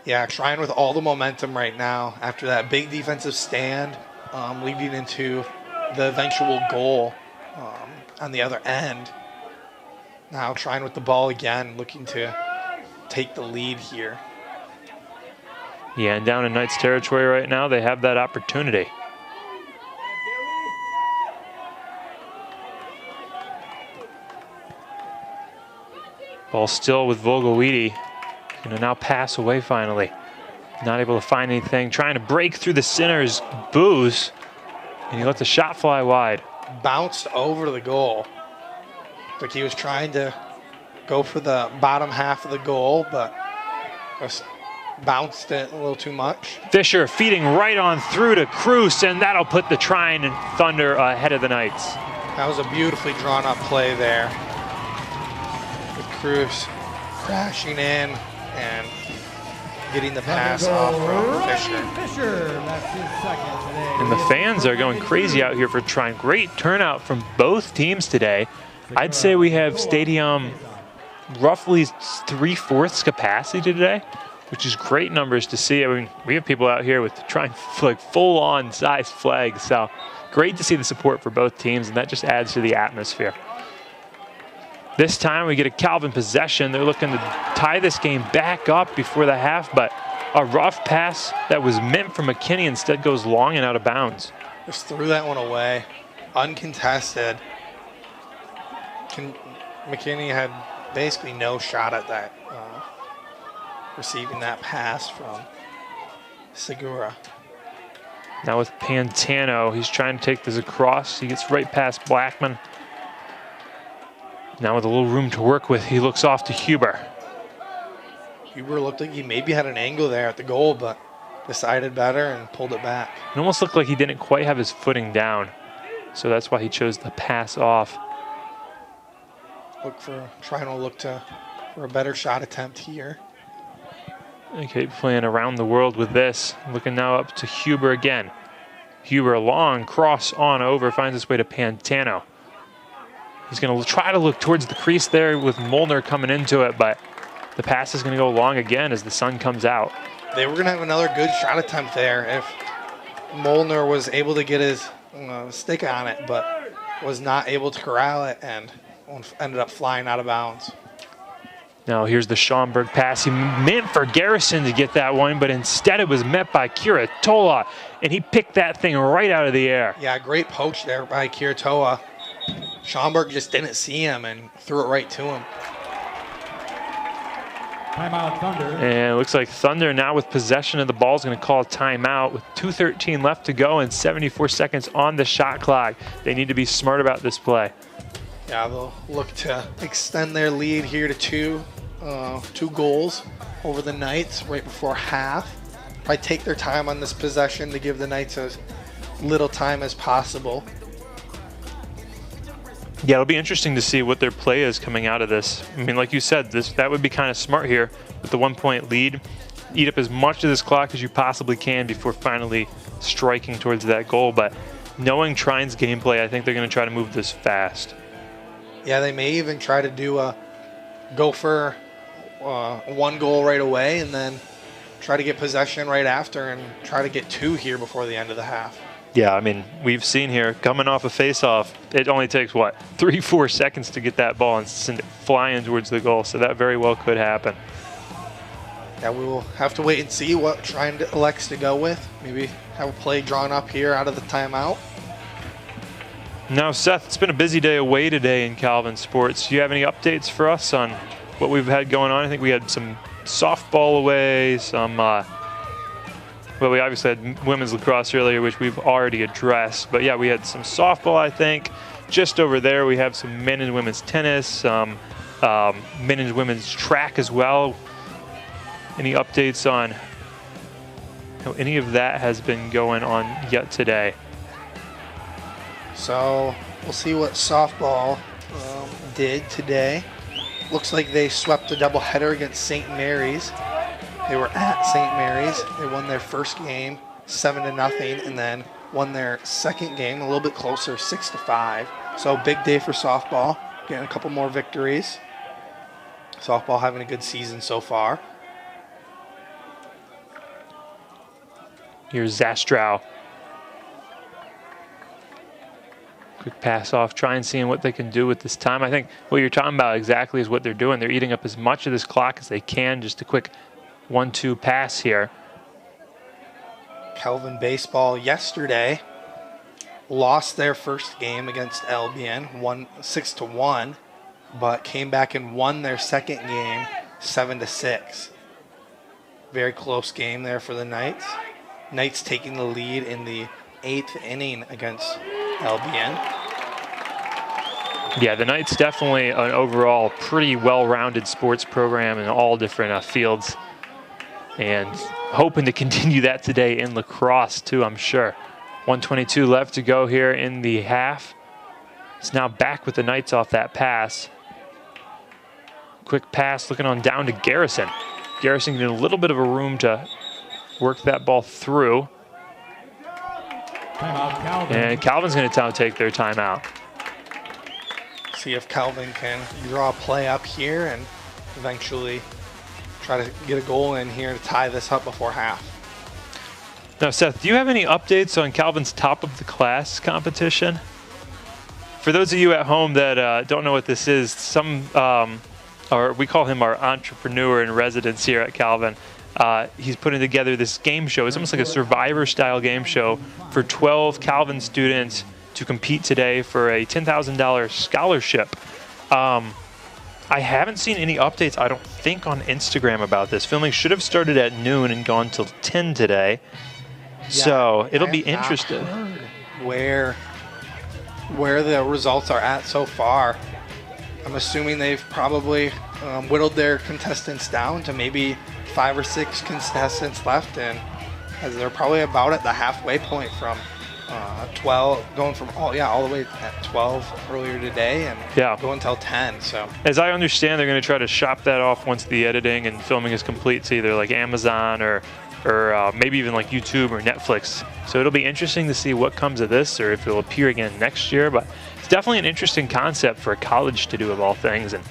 Yeah, Trine with all the momentum right now after that big defensive stand, leading into the eventual goal on the other end. Now Trine with the ball again, looking to take the lead here. Yeah, and down in Knights territory right now, they have that opportunity. Ball still with Vogelweedy. Gonna now pass away finally. Not able to find anything. Trying to break through the center's booze. And he let the shot fly wide. Bounced over the goal. Like he was trying to go for the bottom half of the goal, but just bounced it a little too much. Fisher feeding right on through to Cruz, and that'll put the Trine and Thunder ahead of the Knights. That was a beautifully drawn up play there. Cruz crashing in and getting the pass off from Fisher. That's his second today. And the fans are going crazy out here for Trine. Great turnout from both teams today. I'd say we have stadium roughly 3/4 capacity today, which is great numbers to see. I mean, we have people out here with Trine like full-on size flags, so great to see the support for both teams, and that just adds to the atmosphere. This time we get a Calvin possession. They're looking to tie this game back up before the half, but a rough pass that was meant for McKinney instead goes long and out of bounds. Just threw that one away, uncontested. McKinney had basically no shot at that, receiving that pass from Segura. Now with Pantano, he's trying to take this across. He gets right past Blackman. Now with a little room to work with, he looks off to Huber. Huber looked like he maybe had an angle there at the goal, but decided better and pulled it back. It almost looked like he didn't quite have his footing down, so that's why he chose to pass off. Trying to look for a better shot attempt here. Okay, playing around the world with this. Looking now up to Huber again. Huber, long cross on over, finds his way to Pantano. He's going to try to look towards the crease there with Molnar coming into it, but the pass is going to go long again as the sun comes out. They were going to have another good shot attempt there if Molnar was able to get his stick on it, but was not able to corral it and ended up flying out of bounds. Now here's the Schaumburg pass. He meant for Garrison to get that one, but instead it was met by Kiritola, and he picked that thing right out of the air. Yeah, great poach there by Kiritola. Schaumburg just didn't see him and threw it right to him. Timeout, Thunder. And it looks like Thunder now with possession of the ball is going to call a timeout with 2:13 left to go and 74 seconds on the shot clock. They need to be smart about this play. Yeah, they'll look to extend their lead here to two goals over the Knights right before half. Probably take their time on this possession to give the Knights as little time as possible. Yeah, it'll be interesting to see what their play is coming out of this. I mean, like you said, that would be kind of smart here with the 1-point lead. Eat up as much of this clock as you possibly can before finally striking towards that goal. But knowing Trine's gameplay, I think they're going to try to move this fast. Yeah, they may even try to go for one goal right away and then try to get possession right after and try to get two here before the end of the half. Yeah, I mean, we've seen here, coming off a face-off, it only takes, what, 3-4 seconds to get that ball and send it flying towards the goal, so that very well could happen. Yeah, we will have to wait and see what Trine elects to go with. Maybe have a play drawn up here out of the timeout. Now, Seth, it's been a busy day away today in Calvin Sports. Do you have any updates for us on what we've had going on? I think we had some softball away, some... well, we obviously had women's lacrosse earlier, which we've already addressed. But yeah, we had some softball, I think. Just over there, we have some men and women's tennis, some men and women's track as well. Any updates on how any of that has been going on yet today? So we'll see what softball did today. Looks like they swept a doubleheader against St. Mary's. They were at St. Mary's. They won their first game 7-0 and then won their second game a little bit closer, 6-5. So big day for softball, getting a couple more victories. Softball having a good season so far. Here's Zastrow. Quick pass off, try and seeing what they can do with this time. I think what you're talking about exactly is what they're doing. They're eating up as much of this clock as they can. Just a quick 1-2 pass here. Calvin baseball yesterday lost their first game against Albion, 6-1, but came back and won their second game 7-6. Very close game there for the Knights. Knights taking the lead in the 8th inning against Albion. Yeah, the Knights definitely an overall pretty well-rounded sports program in all different fields. And hoping to continue that today in lacrosse too, I'm sure. 1:22 left to go here in the half. It's now back with the Knights off that pass. Quick pass looking on down to Garrison. Garrison getting a little bit of a room to work that ball through. Timeout, Calvin. And Calvin's going to take their timeout. See if Calvin can draw a play up here and eventually try to get a goal in here to tie this up before half. Now, Seth, do you have any updates on Calvin's top of the class competition? For those of you at home that don't know what this is, we call him our entrepreneur in residence here at Calvin. He's putting together this game show. It's almost like a Survivor-style game show for 12 Calvin students to compete today for a $10,000 scholarship. I haven't seen any updates, I don't think, on Instagram about this. Filming should have started at noon and gone till 10 today. Yeah, so it'll be interesting. Where the results are at so far. I'm assuming they've probably whittled their contestants down to maybe 5 or 6 contestants left, and as they're probably about at the halfway point from 12, going from all the way at 12 earlier today and going until 10. So as I understand, they're going to try to shop that off once the editing and filming is complete to either like Amazon or maybe even like YouTube or Netflix. So it'll be interesting to see what comes of this, or if it'll appear again next year. But it's definitely an interesting concept for a college to do, of all things. And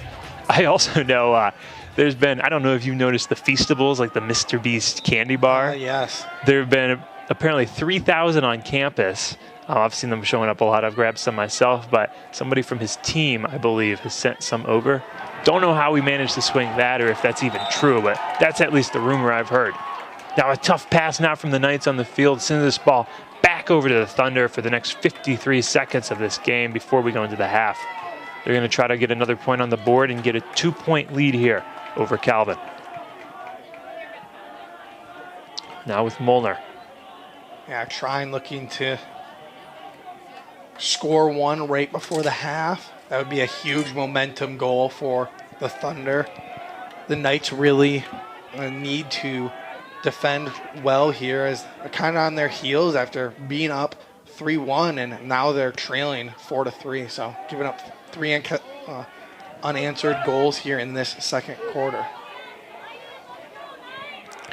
I also know there's been, I don't know if you've noticed the Feastables, like the Mr. Beast candy bar. Yes. There have been apparently 3,000 on campus. I've seen them showing up a lot. I've grabbed some myself, but somebody from his team, I believe, has sent some over. Don't know how we managed to swing that or if that's even true, but that's at least the rumor I've heard. Now a tough pass now from the Knights on the field. Send this ball back over to the Thunder for the next 53 seconds of this game before we go into the half. They're going to try to get another point on the board and get a 2-point lead here over Calvin. Now with Molnar. Yeah, Trine looking to score one right before the half. That would be a huge momentum goal for the Thunder. The Knights really need to defend well here as they're kind of on their heels after being up 3-1, and now they're trailing 4-3. So giving up 3 unanswered goals here in this second quarter.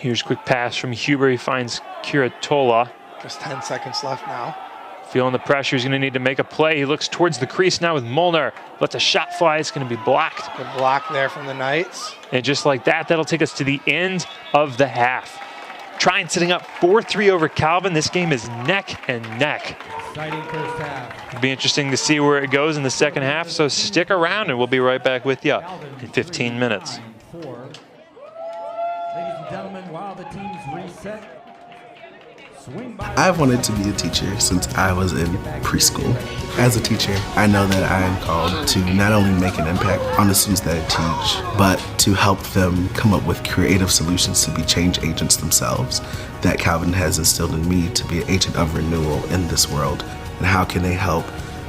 Here's a quick pass from Huber. He finds Kiritola. Just 10 seconds left now. Feeling the pressure, he's going to need to make a play. He looks towards the crease now with Molnar. Lets a shot fly. It's going to be blocked. Good block there from the Knights. And just like that, that'll take us to the end of the half. Trine sitting up 4-3 over Calvin. This game is neck and neck. Exciting first half. It'll be interesting to see where it goes in the second half, so stick around and we'll be right back with you in 15 minutes. Ladies and gentlemen, while the teams reset, I've wanted to be a teacher since I was in preschool. As a teacher, I know that I am called to not only make an impact on the students that I teach, but to help them come up with creative solutions to be change agents themselves that Calvin has instilled in me to be an agent of renewal in this world. And how can they help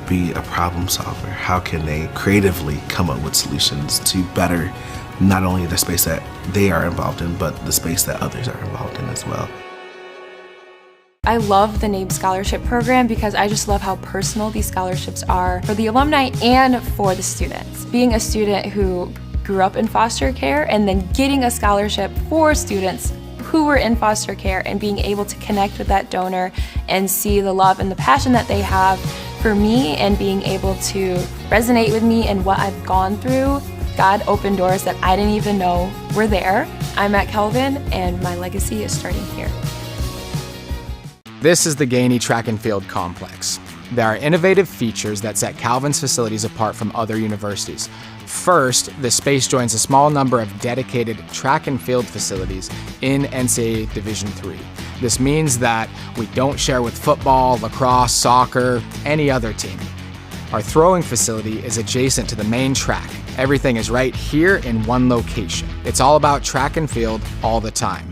be a problem solver? How can they creatively come up with solutions to better not only the space that they are involved in, but the space that others are involved in as well? I love the NABE Scholarship Program because I just love how personal these scholarships are for the alumni and for the students. Being a student who grew up in foster care and then getting a scholarship for students who were in foster care and being able to connect with that donor and see the love and the passion that they have for me and being able to resonate with me and what I've gone through. God opened doors that I didn't even know were there. I'm at Calvin and my legacy is starting here. This is the Gainey Track and Field Complex. There are innovative features that set Calvin's facilities apart from other universities. First, the space joins a small number of dedicated track and field facilities in NCAA Division III. This means that we don't share with football, lacrosse, soccer, any other team. Our throwing facility is adjacent to the main track. Everything is right here in one location. It's all about track and field all the time.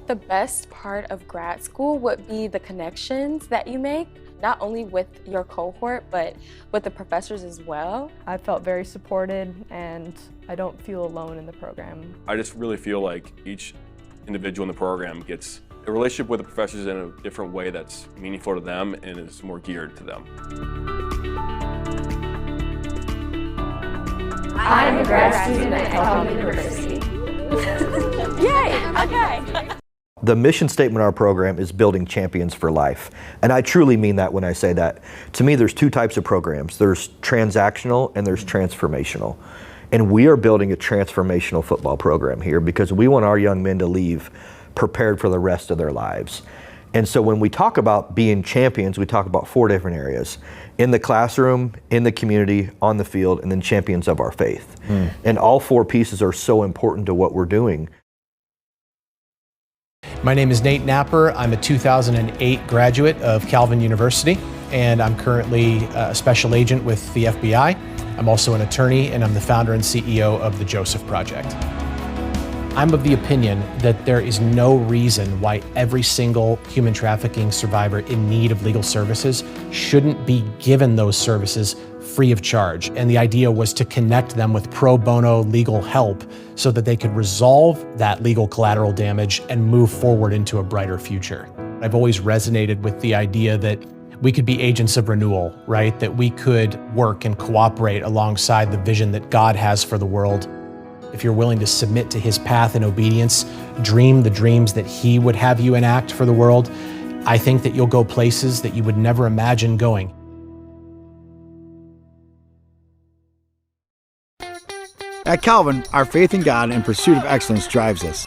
The best part of grad school would be the connections that you make, not only with your cohort, but with the professors as well. I felt very supported and I don't feel alone in the program. I just really feel like each individual in the program gets a relationship with the professors in a different way that's meaningful to them and is more geared to them. I'm a grad student at Calvin University. Yay! Okay. The mission statement of our program is building champions for life. And I truly mean that when I say that. To me, there's two types of programs. There's transactional and there's transformational. And we are building a transformational football program here because we want our young men to leave prepared for the rest of their lives. And so when we talk about being champions, we talk about 4 different areas. In the classroom, in the community, on the field, and then champions of our faith. And all 4 pieces are so important to what we're doing. My name is Nate Napper. I'm a 2008 graduate of Calvin University, and I'm currently a special agent with the FBI. I'm also an attorney, and I'm the founder and CEO of the Joseph Project. I'm of the opinion that there is no reason why every single human trafficking survivor in need of legal services shouldn't be given those services free of charge. And the idea was to connect them with pro bono legal help so that they could resolve that legal collateral damage and move forward into a brighter future. I've always resonated with the idea that we could be agents of renewal, right? That we could work and cooperate alongside the vision that God has for the world. If you're willing to submit to his path in obedience, dream the dreams that he would have you enact for the world, I think that you'll go places that you would never imagine going. At Calvin, our faith in God and pursuit of excellence drives us.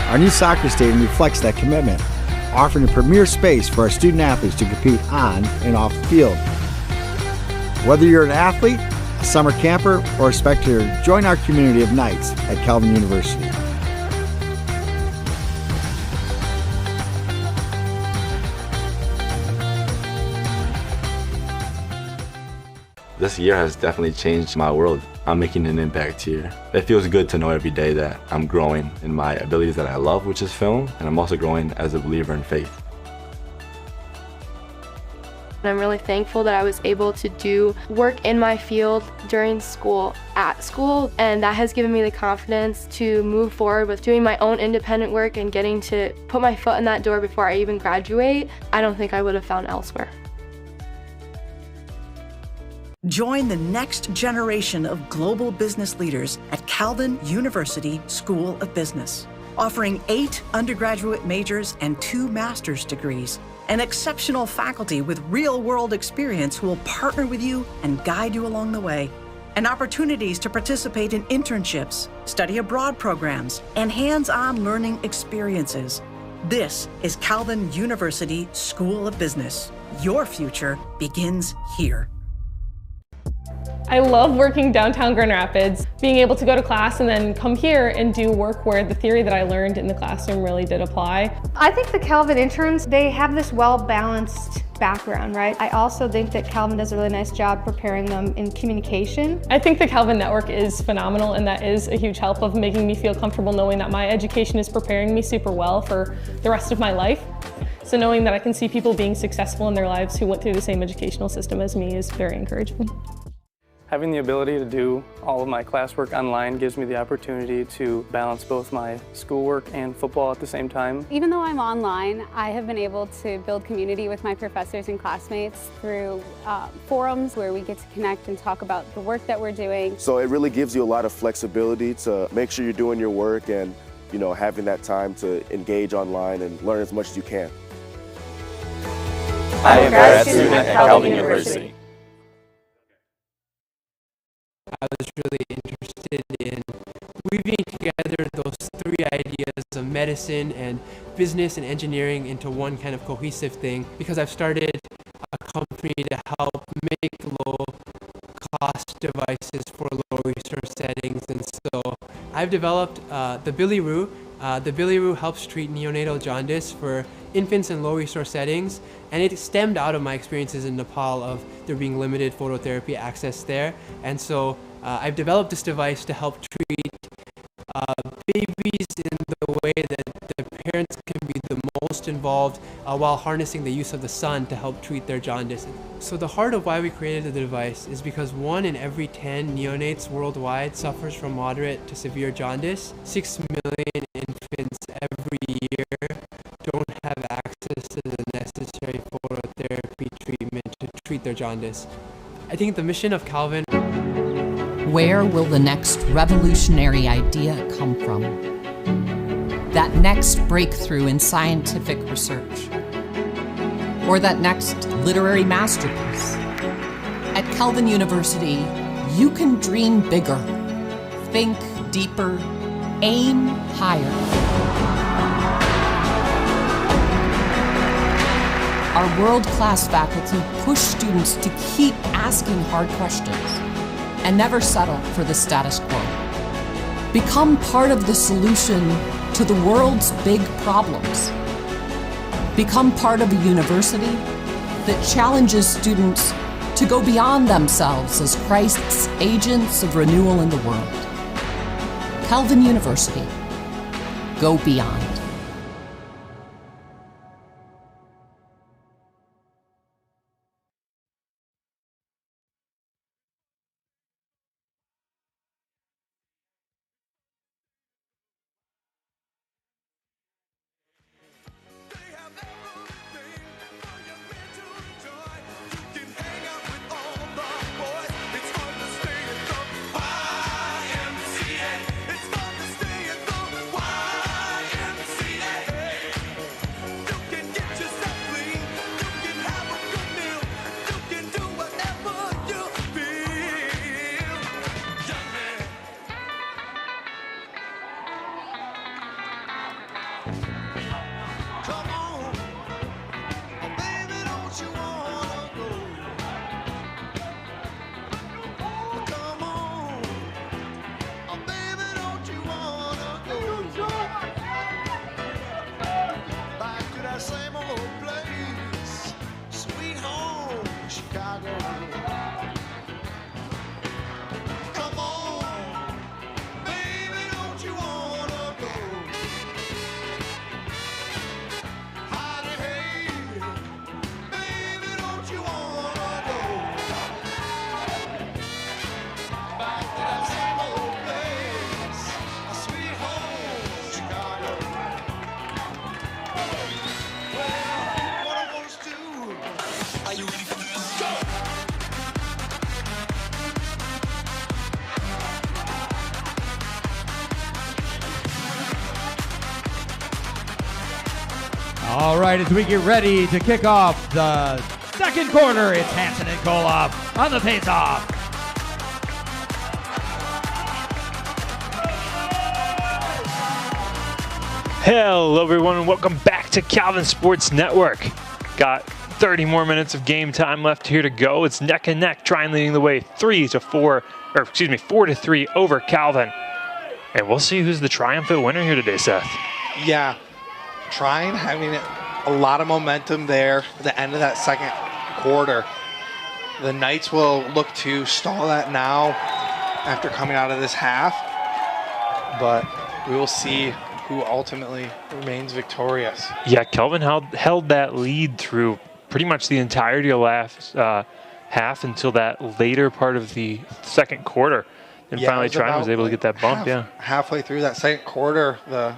Our new soccer stadium reflects that commitment, offering a premier space for our student athletes to compete on and off the field. Whether you're an athlete, a summer camper, or a spectator, join our community of Knights at Calvin University. This year has definitely changed my world. I'm making an impact here. It feels good to know every day that I'm growing in my abilities that I love, which is film, and I'm also growing as a believer in faith. I'm really thankful that I was able to do work in my field during school, at school, and that has given me the confidence to move forward with doing my own independent work and getting to put my foot in that door before I even graduate. I don't think I would have found elsewhere. Join the next generation of global business leaders at Calvin University School of Business, offering 8 undergraduate majors and 2 master's degrees, and exceptional faculty with real-world experience who will partner with you and guide you along the way, and opportunities to participate in internships, study abroad programs, and hands-on learning experiences. This is Calvin University School of Business. Your future begins here. I love working downtown Grand Rapids, being able to go to class and then come here and do work where the theory that I learned in the classroom really did apply. I think the Calvin interns, they have this well-balanced background, right? I also think that Calvin does a really nice job preparing them in communication. I think the Calvin network is phenomenal, and that is a huge help of making me feel comfortable knowing that my education is preparing me super well for the rest of my life. So knowing that I can see people being successful in their lives who went through the same educational system as me is very encouraging. Having the ability to do all of my classwork online gives me the opportunity to balance both my schoolwork and football at the same time. Even though I'm online, I have been able to build community with my professors and classmates through forums where we get to connect and talk about the work that we're doing. So it really gives you a lot of flexibility to make sure you're doing your work and, you know, having that time to engage online and learn as much as you can. I am a grad student at Calvin University. I was really interested in weaving together those 3 ideas of medicine and business and engineering into one kind of cohesive thing, because I've started a company to help make low-cost devices for low-resource settings, and so I've developed the Biliroo. The Biliroo helps treat neonatal jaundice for infants in low-resource settings, and it stemmed out of my experiences in Nepal of there being limited phototherapy access there, and so I've developed this device to help treat babies in the way that the parents can be the most involved while harnessing the use of the sun to help treat their jaundice. So the heart of why we created the device is because 1 in every 10 neonates worldwide suffers from moderate to severe jaundice. 6 million infants every year don't have access to the necessary phototherapy treatment to treat their jaundice. I think the mission of Calvin. Where will the next revolutionary idea come from? That next breakthrough in scientific research? Or that next literary masterpiece? At Calvin University, you can dream bigger, think deeper, aim higher. Our world-class faculty push students to keep asking hard questions and never settle for the status quo. Become part of the solution to the world's big problems. Become part of a university that challenges students to go beyond themselves as Christ's agents of renewal in the world. Calvin University. Go beyond. All right, as we get ready to kick off the second quarter, it's Hansen and Koloff on the face-off. Hello everyone and welcome back to Calvin Sports Network. Got 30 more minutes of game time left here to go. It's neck and neck, Trine leading the way 4 to 3 over Calvin. And we'll see who's the triumphant winner here today, Seth. Yeah, Trine having a lot of momentum there at the end of that second quarter. The Knights will look to stall that now after coming out of this half, but we will see who ultimately remains victorious. Yeah, Calvin held that lead through pretty much the entirety of last half until that later part of the second quarter. And finally Trine was able to get that bump, Halfway through that second quarter, the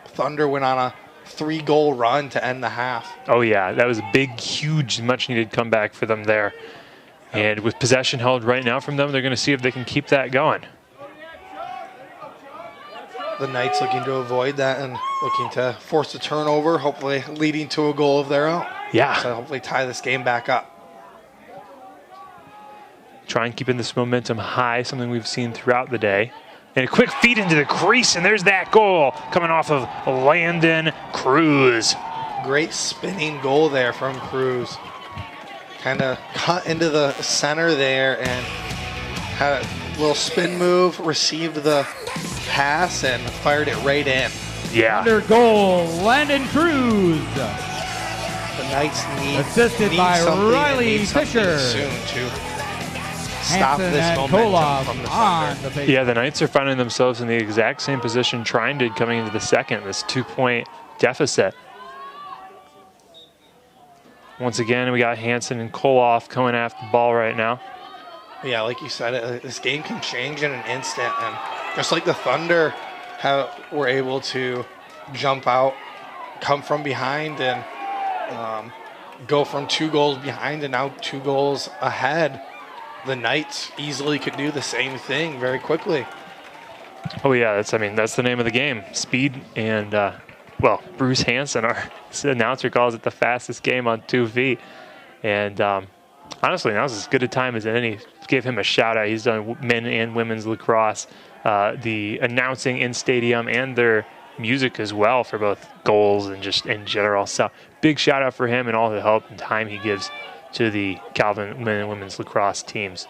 Thunder went on a 3-goal run to end the half. Oh yeah, that was a big, huge, much-needed comeback for them there. And with possession held right now from them, they're going to see if they can keep that going. The Knights looking to avoid that and looking to force a turnover, hopefully leading to a goal of their own. Yeah. So hopefully tie this game back up. Try and keep in this momentum high, something we've seen throughout the day. And a quick feed into the crease, and there's that goal coming off of Landon Cruz. Great spinning goal there from Cruz. Kind of cut into the center there and had a little spin move, received the pass, and fired it right in. Yeah. Under goal, Landon Cruz. The Knights need assisted by Riley Fisher soon to stop Hansen this and momentum Koloff from the on Thunder. the face. Yeah, the Knights are finding themselves in the exact same position Trine did coming into the second, this 2-point deficit. Once again, we got Hansen and Koloff coming after the ball right now. Yeah, like you said, this game can change in an instant, and just like the Thunder were able to jump out, come from behind, and go from 2 goals behind and now 2 goals ahead, the Knights easily could do the same thing very quickly. Oh yeah, that's the name of the game. Speed and, well, Bruce Hansen, our announcer, calls it the fastest game on 2 feet. And honestly, now's as good a time as any. Give him a shout out. He's done men and women's lacrosse, the announcing in stadium and their music as well for both goals and just in general. So big shout out for him and all the help and time he gives to the Calvin men and women's lacrosse teams.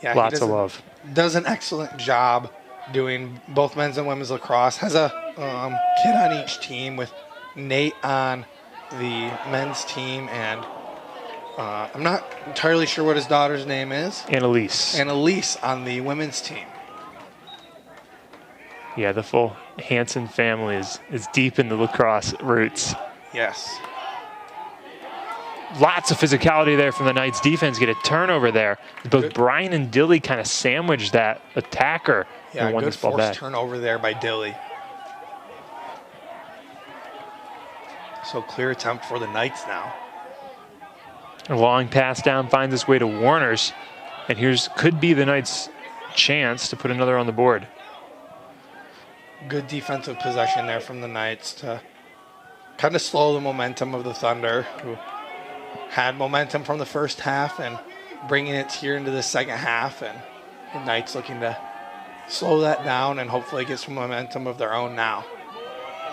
Yeah, lots of love. Does an excellent job doing both men's and women's lacrosse. Has a kid on each team, with Nate on the men's team, and I'm not entirely sure what his daughter's name is. Annalise on the women's team. Yeah, the full Hansen family is deep in the lacrosse roots. Yes. Lots of physicality there from the Knights defense. Get a turnover there. Both Brian and Dilly kind of sandwiched that attacker and won good this ball forced back. turnover there by Dilly. So clear attempt for the Knights now. A long pass down finds its way to Warner's. And could be the Knights' chance to put another on the board. Good defensive possession there from the Knights to kind of slow the momentum of the Thunder, who had momentum from the first half and bringing it here into the second half. And the Knights looking to slow that down and hopefully get some momentum of their own now.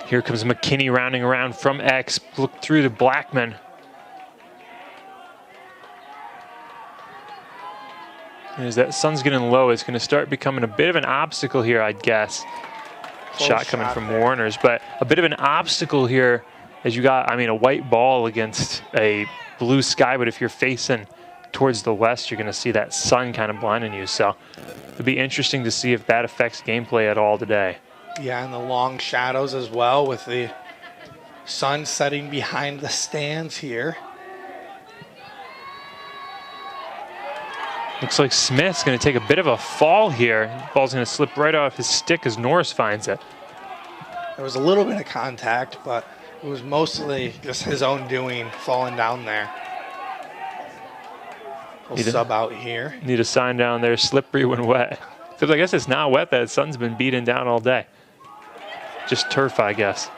Here comes McKinney rounding around from X. Look through to Blackman. As that sun's getting low, it's going to start becoming a bit of an obstacle here, I'd guess. Shot coming from Warner's, but a bit of an obstacle here as you got, a white ball against a blue sky, but if you're facing towards the west, you're going to see that sun kind of blinding you. So it'll be interesting to see if that affects gameplay at all today. Yeah, and the long shadows as well, with the sun setting behind the stands here. Looks like Smith's going to take a bit of a fall here. The ball's going to slip right off his stick as Norris finds it. There was a little bit of contact, but it was mostly just his own doing, falling down there. We'll sub out here. Need a sign down there, slippery when wet. Because I guess it's not wet, that sun's been beaten down all day. Just turf, I guess.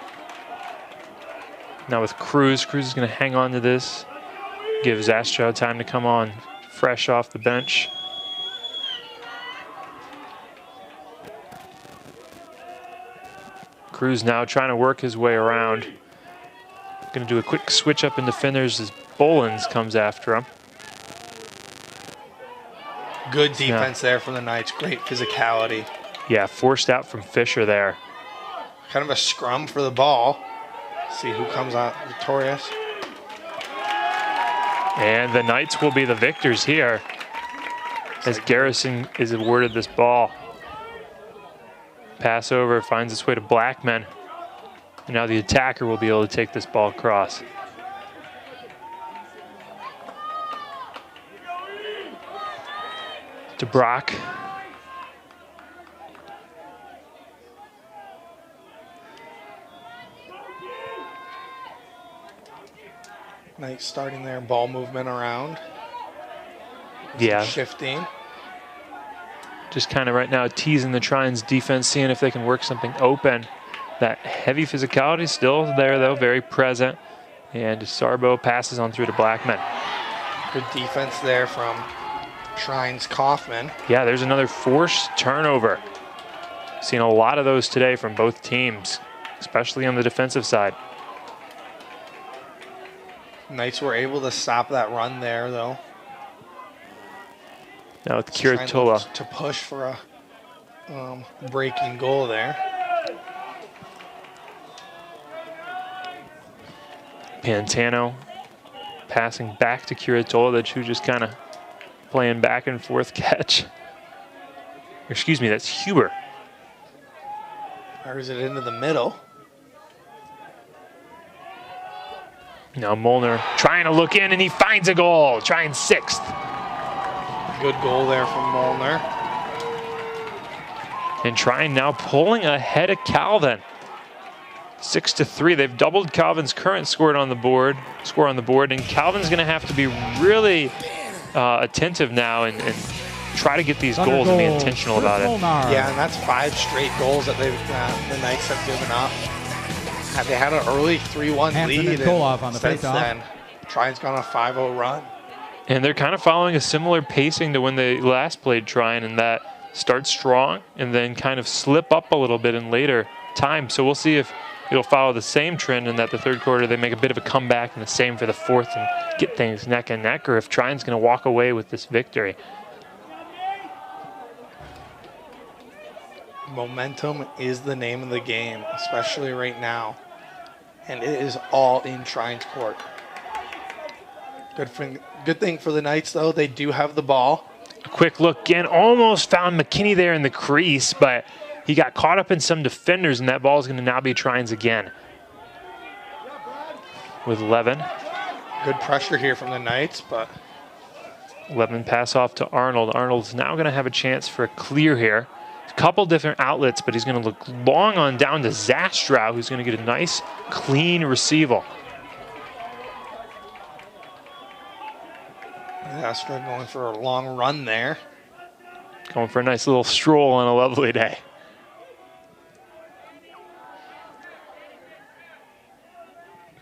Now with Cruz is going to hang on to this. Give Zastrow time to come on fresh off the bench. Cruz now trying to work his way around. Going to do a quick switch up in defenders as Bolins comes after him. Good defense there from the Knights. Great physicality. Yeah, forced out from Fisher there. Kind of a scrum for the ball. See who comes out victorious. And the Knights will be the victors here as Garrison is awarded this ball. Pass over, finds its way to Blackman. And now the attacker will be able to take this ball across. To Brock. Nice starting there, ball movement around. Yeah. Shifting. Just kind of right now teasing the Trine's defense, seeing if they can work something open. That heavy physicality still there though, very present. And Sarbo passes on through to Blackman. Good defense there from Trine's Kaufman. Yeah, there's another forced turnover. Seen a lot of those today from both teams, especially on the defensive side. Knights were able to stop that run there, though. Now with Kiritola to push for a breaking goal there. Pantano passing back to Kiritola, the two just kind of playing back and forth catch. Excuse me, that's Huber. Fires it into the middle. Now Molnar trying to look in and he finds a goal, trying sixth. Good goal there from Molnar. And Trine now pulling ahead of Calvin. 6-3. They've doubled Calvin's current score on the board, and Calvin's going to have to be really attentive now and try to get these goals and be intentional about it. Yeah, and that's 5 straight goals that the Knights have given up. They had an early 3-1 lead, and since then, Trine's gone on a 5-0 run. And they're kind of following a similar pacing to when they last played Trine, in that start strong and then kind of slip up a little bit in later time. So we'll see if it'll follow the same trend, in that the third quarter they make a bit of a comeback, and the same for the fourth, and get things neck and neck, or if Trine's going to walk away with this victory. Momentum is the name of the game, especially right now. And it is all in Trine's court. Good thing for the Knights, though. They do have the ball. A quick look again. Almost found McKinney there in the crease, but he got caught up in some defenders, and that ball is going to now be Trine's again. With Levin. Good pressure here from the Knights, but... Levin pass off to Arnold. Arnold's now going to have a chance for a clear here. Couple different outlets, but he's going to look long on down to Zastrow, who's going to get a nice, clean receival. Zastrow going for a long run there. Going for a nice little stroll on a lovely day.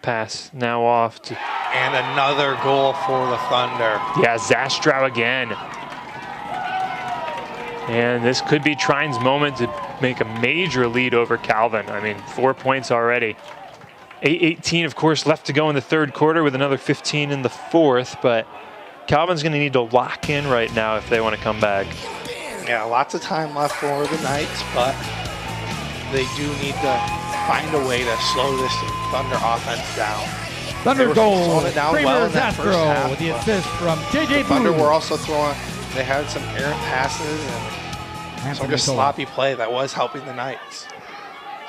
Pass now off to... And another goal for the Thunder. Yeah, Zastrow again. And this could be Trine's moment to make a major lead over Calvin. I mean, 4 points already. 8:18, of course, left to go in the third quarter, with another 15 in the fourth. But Calvin's going to need to lock in right now if they want to come back. Yeah, lots of time left for the Knights, but they do need to find a way to slow this Thunder offense down. Thunder goal, Kramer Zastrow with the assist from J.J. Thunder Booth. were also throwing... They had some errant passes and some just sloppy play that was helping the Knights.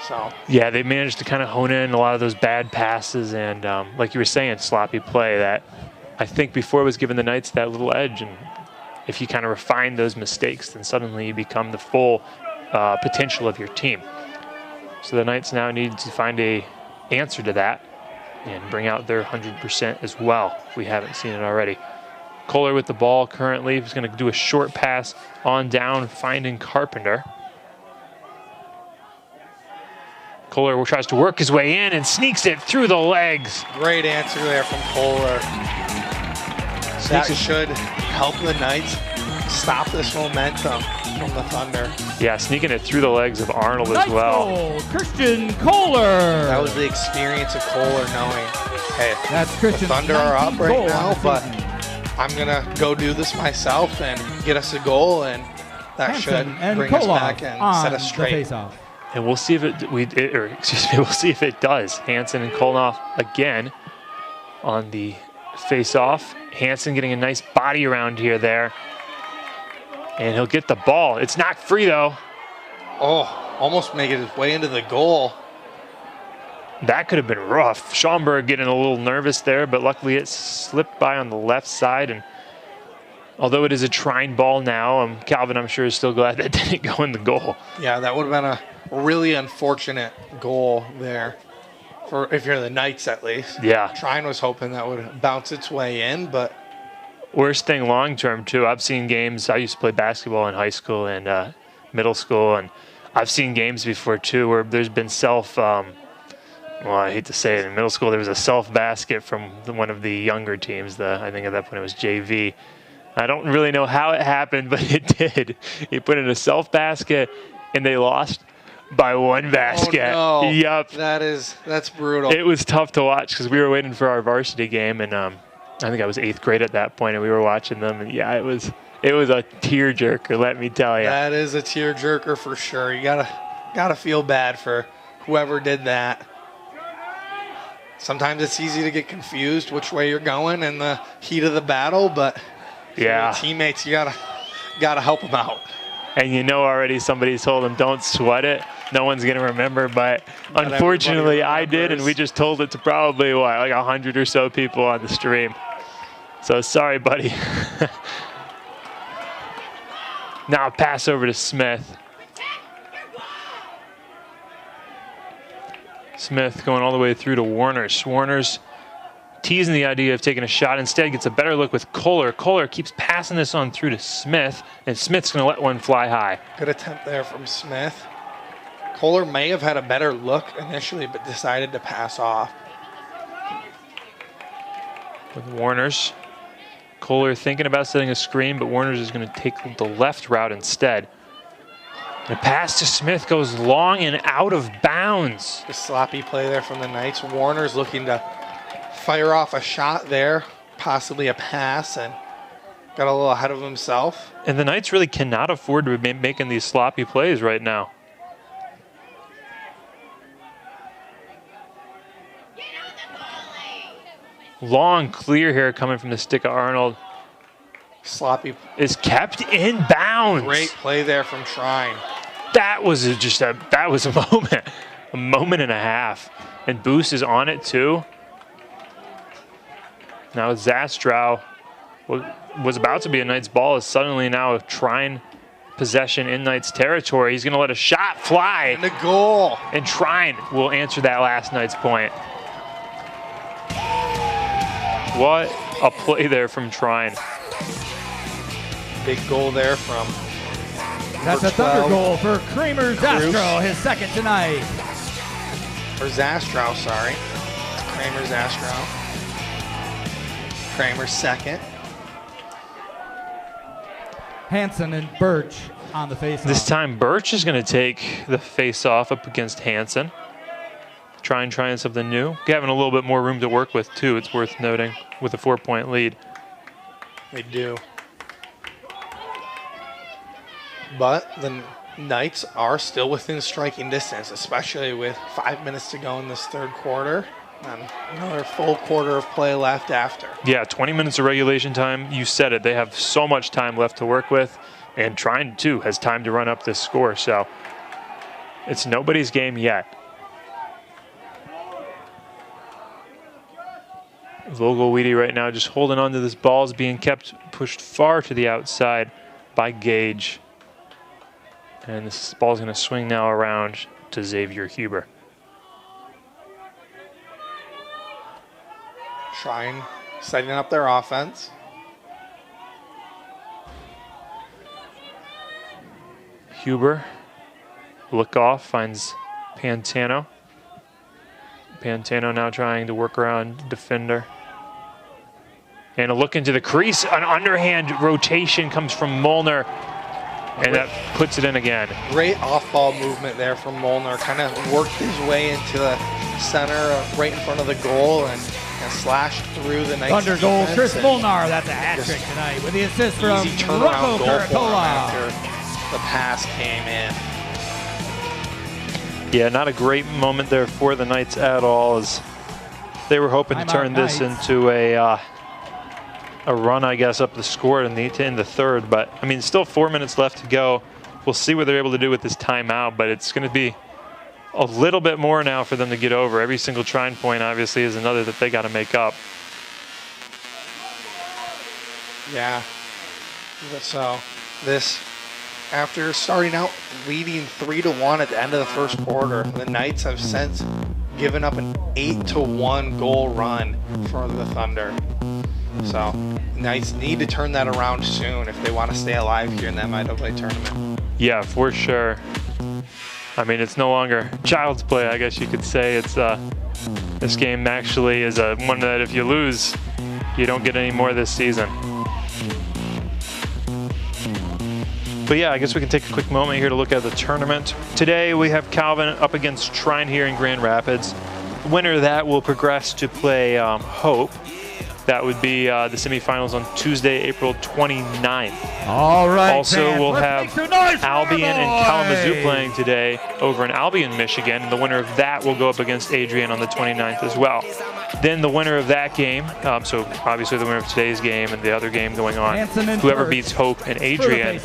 So yeah, they managed to kind of hone in a lot of those bad passes and, like you were saying, sloppy play that I think before was giving the Knights that little edge. And if you kind of refine those mistakes, then suddenly you become the full potential of your team. So the Knights now need to find a answer to that and bring out their 100% as well, if we haven't seen it already. Kohler with the ball currently. He's going to do a short pass on down, finding Carpenter. Kohler tries to work his way in and sneaks it through the legs. Great answer there from Kohler. That should help the Knights stop this momentum from the Thunder. Yeah, sneaking it through the legs of Arnold as Nice well. goal, Christian Kohler. That was the experience of Kohler knowing, hey, That's Christian's the Thunder are up 19th right goal now, on the but season. I'm going to go do this myself and get us a goal, and that Hansen should and bring us Koloff back and on set us the straight. face-off. And we'll see if we'll see if it does. Hansen and Koloff again on the face-off. Hansen getting a nice body around there. And he'll get the ball. It's not free though. Oh, almost making his way into the goal. That could have been rough. Schaumburg getting a little nervous there, but luckily it slipped by on the left side. And although it is a Trine ball now, Calvin, I'm sure, is still glad that didn't go in the goal. Yeah, that would have been a really unfortunate goal there, for if you're the Knights at least. Yeah. Trine was hoping that would bounce its way in, but Worst thing long term too. I've seen games. I used to play basketball in high school and middle school, and I've seen games before too where there's been well, I hate to say it, in middle school there was a self basket from one of the younger teams. I think at that point it was JV. I don't really know how it happened, but it did. He put in a self basket, and they lost by one basket. Oh, no. Yup. That's brutal. It was tough to watch because we were waiting for our varsity game, and I think I was 8th grade at that point, and we were watching them, and yeah, it was a tearjerker, let me tell you. That is a tearjerker for sure. You gotta feel bad for whoever did that. Sometimes it's easy to get confused which way you're going in the heat of the battle, but yeah, for your teammates, you gotta help them out. And you know already somebody told them don't sweat it. No one's going to remember, but unfortunately I did, and we just told it to probably, like 100 or so people on the stream. So sorry, buddy. Now pass over to Smith. Smith going all the way through to Warners. Warners teasing the idea of taking a shot. Instead gets a better look with Kohler. Kohler keeps passing this on through to Smith, and Smith's going to let one fly high. Good attempt there from Smith. Kohler may have had a better look initially, but decided to pass off. With Warners. Kohler thinking about setting a screen, but Warners is going to take the left route instead. The pass to Smith goes long and out of bounds. The sloppy play there from the Knights. Warner's looking to fire off a shot there, possibly a pass, and got a little ahead of himself. And the Knights really cannot afford to be making these sloppy plays right now. Long clear here coming from the stick of Arnold. Sloppy is kept in bounds. Great play there from Trine. That was that was a moment and a half. And Boos is on it too. Now Zastrow was about to be a Knights ball, is suddenly now a Trine possession in Knights territory. He's going to let a shot fly. And a goal. And Trine will answer that last Knights point. What a play there from Trine. Big goal there from That's a Thunder goal for Kramer Zastrow, his second tonight. Or Zastrow, sorry. Kramer Zastrow. Kramer's second. Hansen and Birch on the face-off. This time Birch is going to take the face-off up against Hansen. Trying something new. Having a little bit more room to work with too, it's worth noting, with a 4-point lead. They do. But the Knights are still within striking distance, especially with 5 minutes to go in this third quarter. And another full quarter of play left after. Yeah, 20 minutes of regulation time. You said it. They have so much time left to work with. And Trine, too, has time to run up this score. So it's nobody's game yet. Vogelweedy right now just holding on to this ball, is being pushed far to the outside by Gage. And this ball's going to swing now around to Xavier Huber. Trine setting up their offense. Huber, look off, finds Pantano. Pantano now trying to work around defender. And a look into the crease. An underhand rotation comes from Molnar. And that puts it in again. Great off-ball movement there from Molnar. Kind of worked his way into the center, right in front of the goal, and slashed through the Knights. Thunder goal, Chris Molnar. That's a hat trick tonight with the assist from easy turnaround Rocco goal for him Caracola. after the pass came in. Yeah, not a great moment there for the Knights at all, as they were hoping to turn this into a run, I guess, up the score in the third. But, I mean, still 4 minutes left to go. We'll see what they're able to do with this timeout, but it's going to be a little bit more now for them to get over. Every single Trine point, obviously, is another that they got to make up. Yeah. So, this, after starting out leading 3-1 at the end of the first quarter, the Knights have since given up an 8-1 goal run for the Thunder. So, Knights need to turn that around soon if they want to stay alive here in that MIAA tournament. Yeah, for sure. I mean, it's no longer child's play, I guess you could say. It's this game actually is one that if you lose, you don't get any more this season. But yeah, I guess we can take a quick moment here to look at the tournament. Today we have Calvin up against Trine here in Grand Rapids. The winner of that will progress to play Hope. That would be the semifinals on Tuesday, April 29th. All right, also, fans, we'll let's have make some noise for Albion our and boy. Kalamazoo playing today over in Albion, Michigan. And the winner of that will go up against Adrian on the 29th as well. Then the winner of that game, so obviously the winner of today's game and the other game going on, whoever beats Hope and Adrian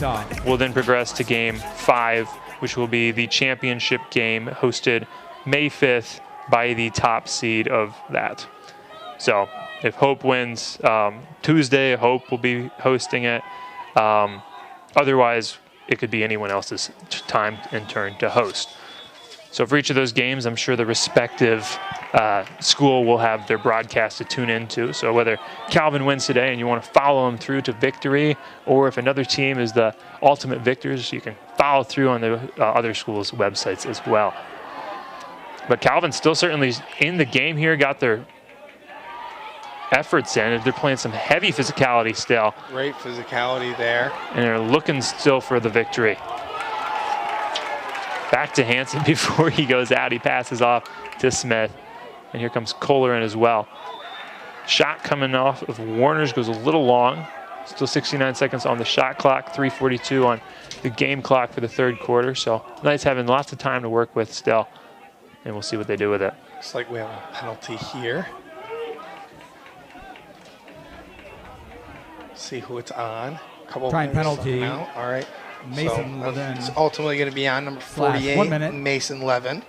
will then progress to game 5, which will be the championship game hosted May 5th by the top seed of that. So if Hope wins Tuesday, Hope will be hosting it. Otherwise, it could be anyone else's time and turn to host. So for each of those games, I'm sure the respective school will have their broadcast to tune into. So whether Calvin wins today and you want to follow them through to victory, or if another team is the ultimate victors, you can follow through on the other schools' websites as well. But Calvin's still certainly in the game here, got their efforts in. They're playing some heavy physicality still. Great physicality there. And they're looking still for the victory. Back to Hansen before he goes out. He passes off to Smith. And here comes Kohler in as well. Shot coming off of Warner's goes a little long. Still 69 seconds on the shot clock, 3:42 on the game clock for the third quarter. So Knights having lots of time to work with still. And we'll see what they do with it. Looks like we have a penalty here. See who it's on. Couple Trine penalty. All right. Mason so Levin. It's ultimately going to be on number 48, 1 minute. Mason Levin.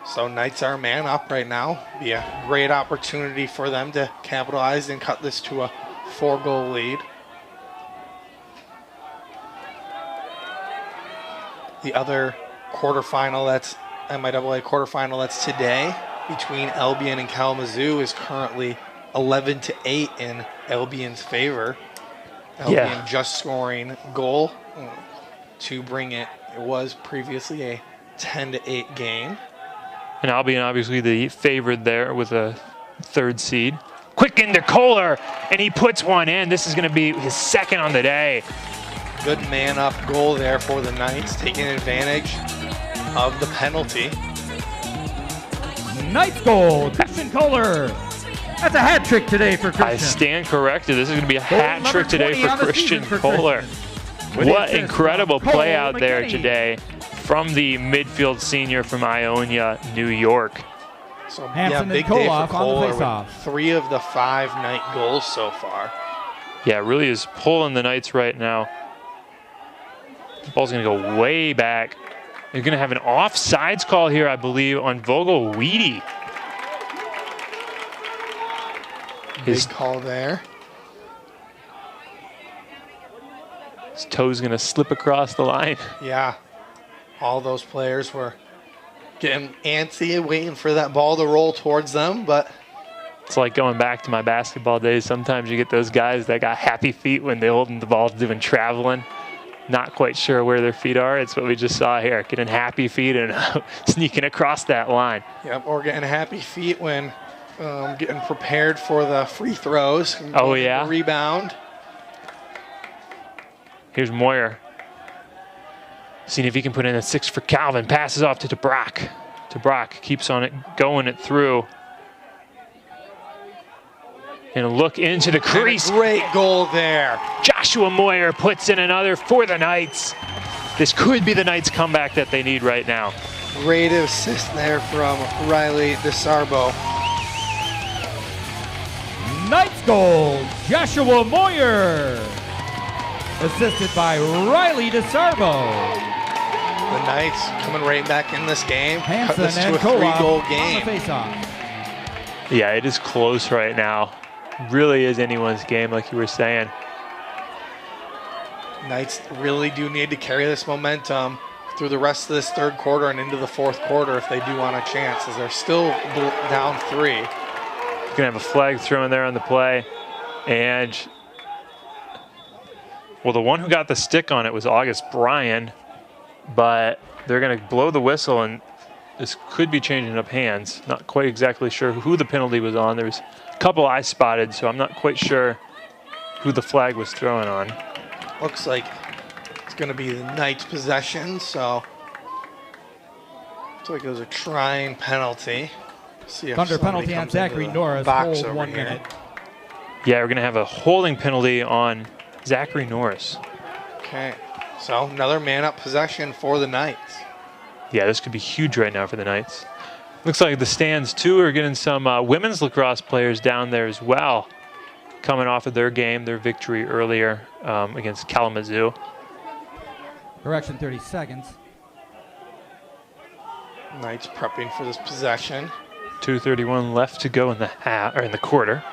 So Knights are man up right now. Be a great opportunity for them to capitalize and cut this to a 4-goal lead. The other quarterfinal that's MIAA quarterfinal that's today between Albion and Kalamazoo is currently 11-8 in Albion's favor. Albion just scoring goal to bring it. It was previously a 10-8 game. And Albion obviously the favored there with a third seed. Quick into Kohler, and he puts one in. This is going to be his second on the day. Good man-up goal there for the Knights, taking advantage of the penalty. Knights goal, Christian Kohler. That's a hat trick today for Christian. I stand corrected. This is going to be a hat trick today for Christian Kohler. What incredible play out there today from the midfield senior from Ionia, New York. So Hansen big and day for Koloff on the Kohler faceoff. with 3 of the 5 Knight goals so far. Yeah, really is pulling the Knights right now. The ball's going to go way back. You're going to have an offsides call here, I believe, on Vogel-Weedy. Big call there. His toe's going to slip across the line. Yeah, all those players were getting antsy and waiting for that ball to roll towards them, but it's like going back to my basketball days. Sometimes you get those guys that got happy feet when they're holding the ball doing traveling. not quite sure where their feet are. It's what we just saw here, getting happy feet and sneaking across that line. Yep, or getting happy feet when getting prepared for the free throws. Oh, yeah. The rebound. Here's Moyer. Seeing if he can put in a 6 for Calvin. Passes off to DeBrock. DeBrock keeps on it, going it through. And a look into the crease. And a great goal there. Joshua Moyer puts in another for the Knights. This could be the Knights' comeback that they need right now. Great assist there from Riley DeSarbo. Knights goal, Joshua Moyer. Assisted by Riley DeSarbo. The Knights coming right back in this game. Hansen Cut this to and a 3-goal Kowab game. on the face-off. Yeah, it is close right now. Really is anyone's game, like you were saying. Knights really do need to carry this momentum through the rest of this third quarter and into the fourth quarter if they do want a chance, as they're still down 3. Gonna have a flag thrown there on the play. And, well, the one who got the stick on it was August Bryan, but they're gonna blow the whistle, and this could be changing up hands. Not quite exactly sure who the penalty was on. There was a couple I spotted, so I'm not quite sure who the flag was thrown on. Looks like it's going to be the Knights' possession, so looks like it was a Trine penalty. See if Thunder penalty on Zachary Norris, hold 1 minute. Yeah, we're going to have a holding penalty on Zachary Norris. Okay, so another man-up possession for the Knights. Yeah, this could be huge right now for the Knights. Looks like the stands, too, are getting some women's lacrosse players down there as well, coming off of their game, their victory earlier against Kalamazoo. Correction, 30 seconds. Knights prepping for this possession. 2:31 left to go in the half, or in the quarter.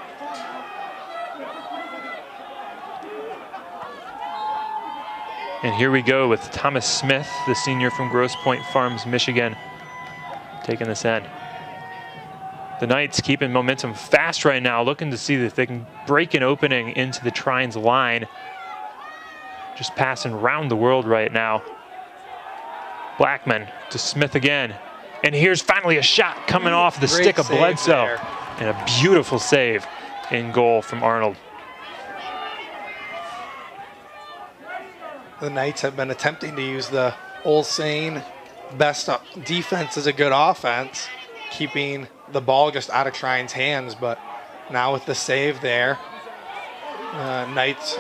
And here we go with Thomas Smith, the senior from Grosse Pointe Farms, Michigan, taking this end. The Knights keeping momentum fast right now, looking to see if they can break an opening into the Trine's line. Just passing around the world right now. Blackman to Smith again. And here's finally a shot coming off the stick of Bledsoe. There. And a beautiful save in goal from Arnold. The Knights have been attempting to use the old saying, best defense is a good offense, keeping the ball just out of Trine's hands, but now with the save there, Knights,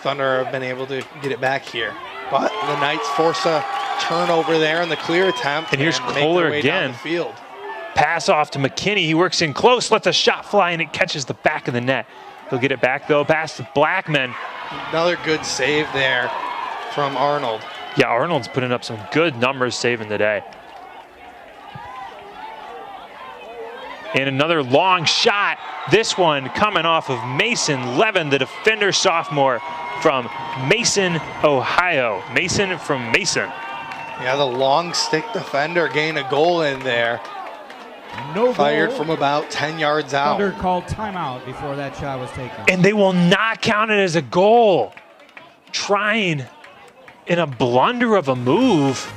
Thunder have been able to get it back here. But the Knights force a turnover there in the clear attempt. And here's make Kohler their way down again. the field. Pass off to McKinney. He works in close, lets a shot fly, and it catches the back of the net. He'll get it back, though. Pass to Blackman. Another good save there from Arnold. Yeah, Arnold's putting up some good numbers saving today. And another long shot. This one coming off of Mason Levin, the defender sophomore from Mason, Ohio. Mason from Mason. Yeah, the long stick defender gained a goal in there. No Fired goal. from about 10 yards out. Thunder called timeout before that shot was taken. And they will not count it as a goal. Trine, in a blunder of a move,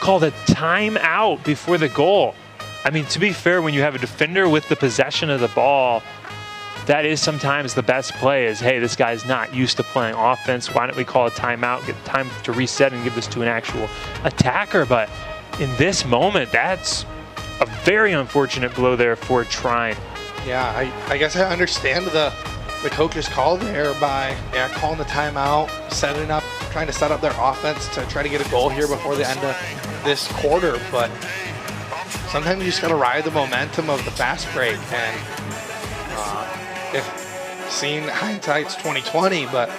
called a timeout before the goal. I mean, to be fair, when you have a defender with the possession of the ball, that is sometimes the best play is, hey, this guy's not used to playing offense. Why don't we call a timeout, get time to reset and give this to an actual attacker? But in this moment, that's a very unfortunate blow there for Trine. Yeah, I guess I understand the coach's call there by calling the timeout, setting up, trying to set up their offense to try to get a goal here before the end of this quarter. But sometimes you just got to ride the momentum of the fast break. And if seeing hindsight's 2020, but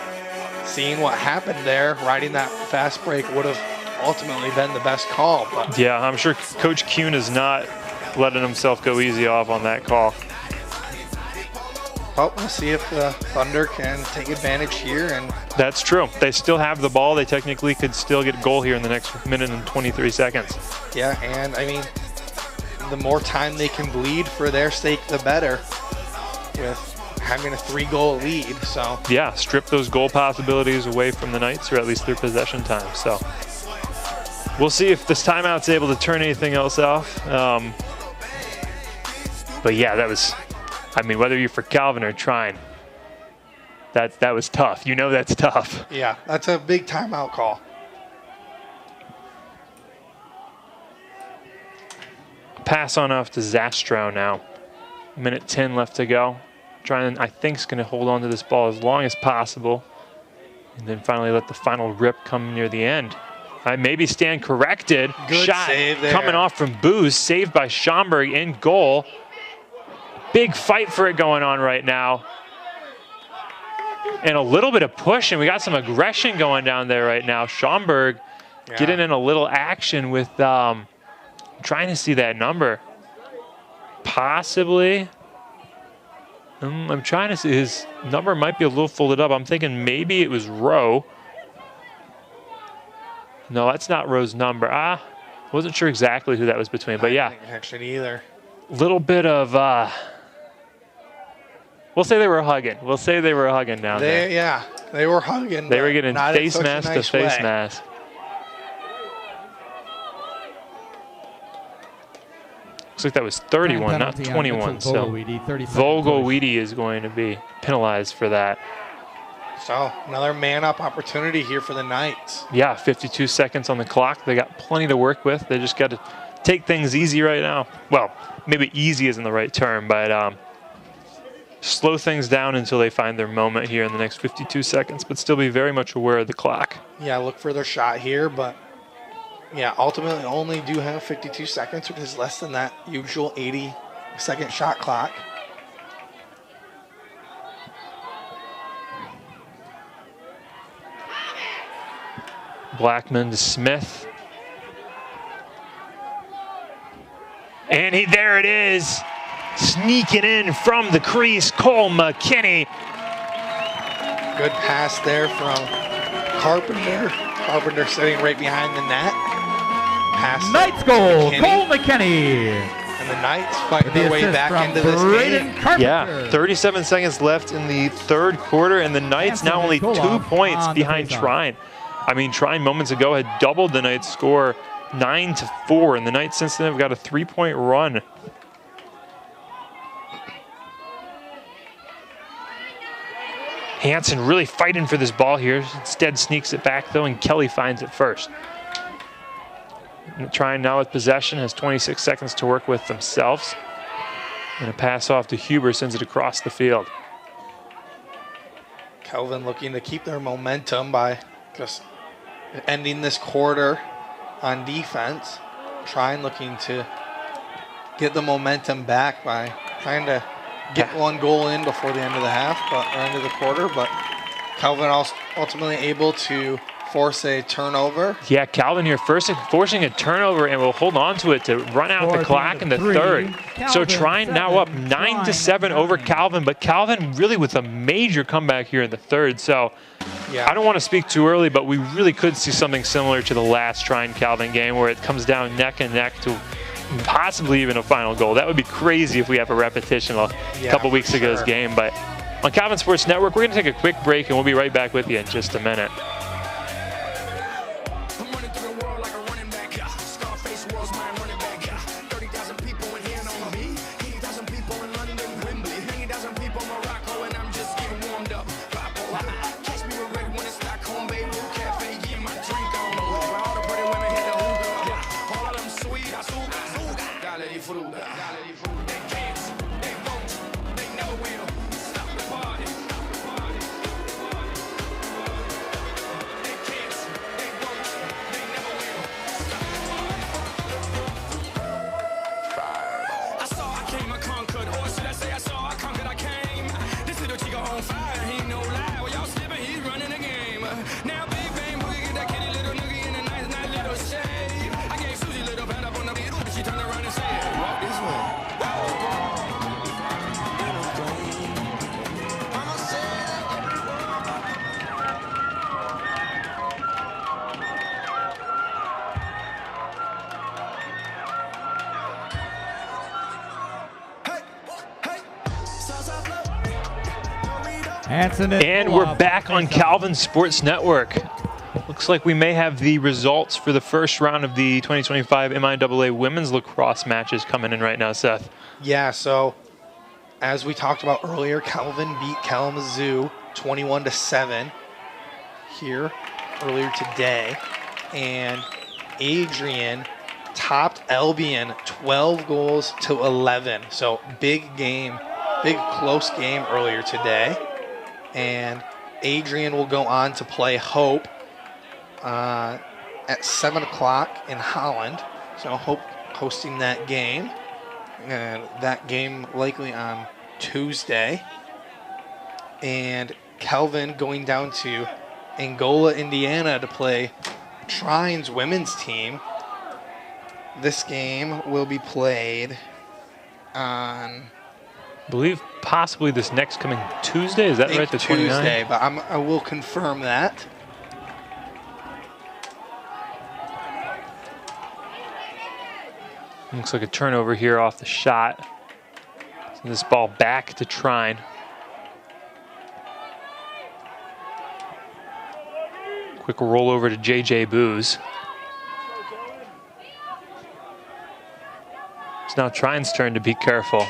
seeing what happened there, riding that fast break would have ultimately been the best call. But yeah, I'm sure Coach Kuhn is not letting himself go easy off on that call. Well, we'll see if the Thunder can take advantage here. And that's true. They still have the ball. They technically could still get a goal here in the next minute and 23 seconds. Yeah, and I mean, the more time they can bleed for their sake, the better. With having a 3-goal lead. So yeah, strip those goal possibilities away from the Knights, or at least their possession time. So we'll see if this timeout's able to turn anything else off. But yeah, that was, I mean, whether you're for Calvin or Trine, that was tough. You know that's tough. Yeah, that's a big timeout call. Pass on off to Zastrow now. Minute 10 left to go. Trine, I think, is going to hold on to this ball as long as possible, and then finally let the final rip come near the end. Maybe stand corrected. Good shot save there. Coming off from Booz, saved by Schomburg in goal. Big fight for it going on right now. And a little bit of push, and we got some aggression going down there right now. Schomburg getting in a little action with, trying to see that number. Possibly. I'm trying to see, his number might be a little folded up. I'm thinking maybe it was Rowe. No, that's not Rowe's number. Wasn't sure exactly who that was between, but yeah. I didn't actually either. Little bit of, we'll say they were hugging. We'll say they were hugging down there. Yeah, they were hugging. They were getting not face in such a mask nice to face way. mask. Looks like that was 31, not 21. So Vogelweide is going to be penalized for that. So another man-up opportunity here for the Knights. Yeah, 52 seconds on the clock. They got plenty to work with. They just got to take things easy right now. Well, maybe easy isn't the right term, but slow things down until they find their moment here in the next 52 seconds, but still be very much aware of the clock. Yeah, look for their shot here, but yeah, ultimately only do have 52 seconds, which is less than that usual 80-second shot clock. Blackman to Smith. And there it is. Sneaking in from the crease, Cole McKinney. Good pass there from Carpenter. Carpenter sitting right behind the net. Pass Knights goal, Cole McKinney. And the Knights fighting their way back into this game. Yeah, 37 seconds left in the third quarter, and the Knights now only 2 points behind Trine. I mean, Trine moments ago had doubled the Knights' score 9-4, and the Knights since then have got a 3-point run. Hansen really fighting for this ball here. Instead sneaks it back though, and Kelly finds it first. Trine now with possession, has 26 seconds to work with themselves. And a pass off to Huber sends it across the field. Kelvin looking to keep their momentum by just ending this quarter on defense. Trine looking to get the momentum back by trying to get one goal in before the end of the half, or end of the quarter, but Calvin ultimately able to force a turnover. Yeah, Calvin here forcing a turnover, and will hold on to it to run out the clock in the third. So Trine now up 9-7 over Calvin, but Calvin really with a major comeback here in the third. So yeah. I don't want to speak too early, but we really could see something similar to the last Trine-Calvin game where it comes down neck and neck to possibly even a final goal. That would be crazy if we have a repetition of a couple weeks ago's game. But on Calvin Sports Network, we're going to take a quick break, and we'll be right back with you in just a minute. And we're back on Calvin Sports Network. Looks like we may have the results for the first round of the 2025 MIAA women's lacrosse matches coming in right now, Seth. Yeah, so as we talked about earlier, Calvin beat Kalamazoo 21-7 here earlier today. And Adrian topped Albion 12-11. So big game, big close game earlier today. And Adrian will go on to play Hope at 7 o'clock in Holland. So Hope hosting that game. And that game likely on Tuesday. And Calvin going down to Angola, Indiana to play Trine's women's team. This game will be played on, I believe possibly this next coming Tuesday. Is that right? The 29th? Tuesday, but I will confirm that. Looks like a turnover here off the shot. Send this ball back to Trine. Quick roll over to JJ Booz. It's now Trine's turn to be careful,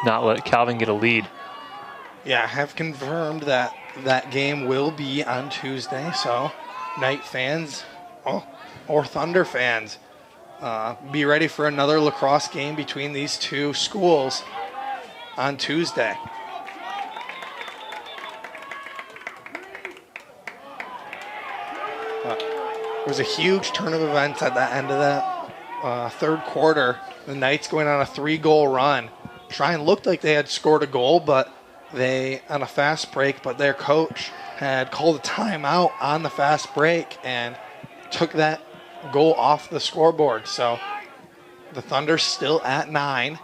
not let Calvin get a lead. Yeah, I have confirmed that that game will be on Tuesday, so Knight fans or Thunder fans, be ready for another lacrosse game between these two schools on Tuesday. There was a huge turn of events at the end of that third quarter. The Knights going on a 3-goal run. Trine looked like they had scored a goal, but they on a fast break, but their coach had called a timeout on the fast break and took that goal off the scoreboard. So the Thunder still at 9.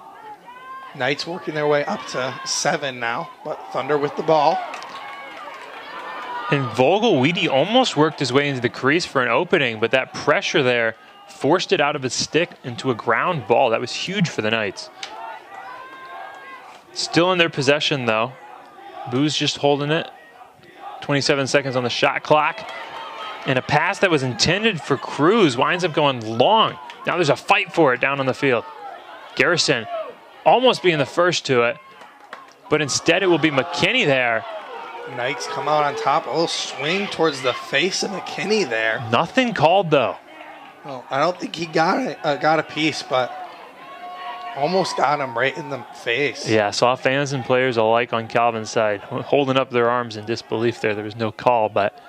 Knights working their way up to 7 now, but Thunder with the ball. And Vogelweedy almost worked his way into the crease for an opening, but that pressure there forced it out of his stick into a ground ball. That was huge for the Knights. Still in their possession, though. Booz just holding it. 27 seconds on the shot clock. And a pass that was intended for Cruz winds up going long. Now there's a fight for it down on the field. Garrison almost being the first to it, but instead it will be McKinney there. Knights come out on top. A little swing towards the face of McKinney there. Nothing called, though. Well, I don't think he got a piece, but almost got him right in the face. Yeah, saw fans and players alike on Calvin's side holding up their arms in disbelief there. There was no call, but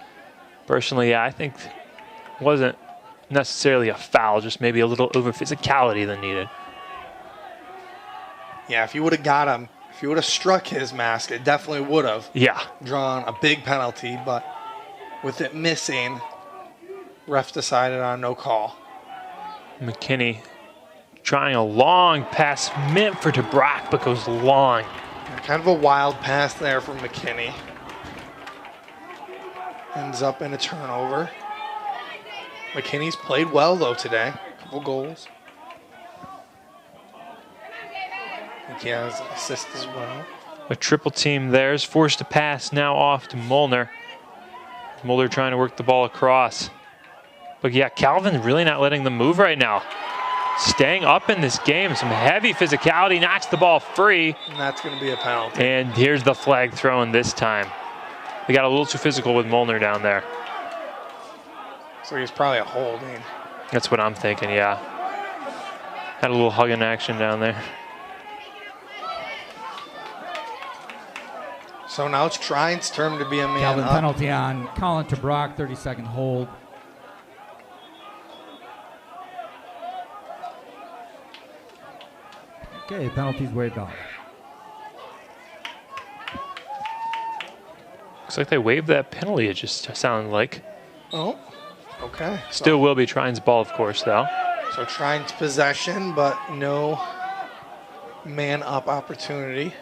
personally, yeah, I think it wasn't necessarily a foul, just maybe a little over physicality than needed. Yeah, if you would have got him, if you would have struck his mask, it definitely would have drawn a big penalty, but with it missing, ref decided on no call. McKinney trying a long pass meant for DeBrock, but goes long. Kind of a wild pass there from McKinney. Ends up in a turnover. McKinney's played well, though, today. Couple goals. I think he has an assist as well. A triple team there is forced to pass now off to Molnar. Molnar trying to work the ball across. But yeah, Calvin really not letting them move right now. Staying up in this game, some heavy physicality, knocks the ball free. And that's going to be a penalty. And here's the flag thrown this time. They got a little too physical with Molnar down there. So he's probably a holding. That's what I'm thinking, yeah. Had a little hugging action down there. So now it's Trine's turn to be a man Calvin up. Penalty on Colin TeBrock, 30-second hold. Okay, penalty's waived off. Looks like they waived that penalty, it just sounded like. Oh, okay. Still will be Trine's ball, of course, though. So Trine's possession, but no man-up opportunity.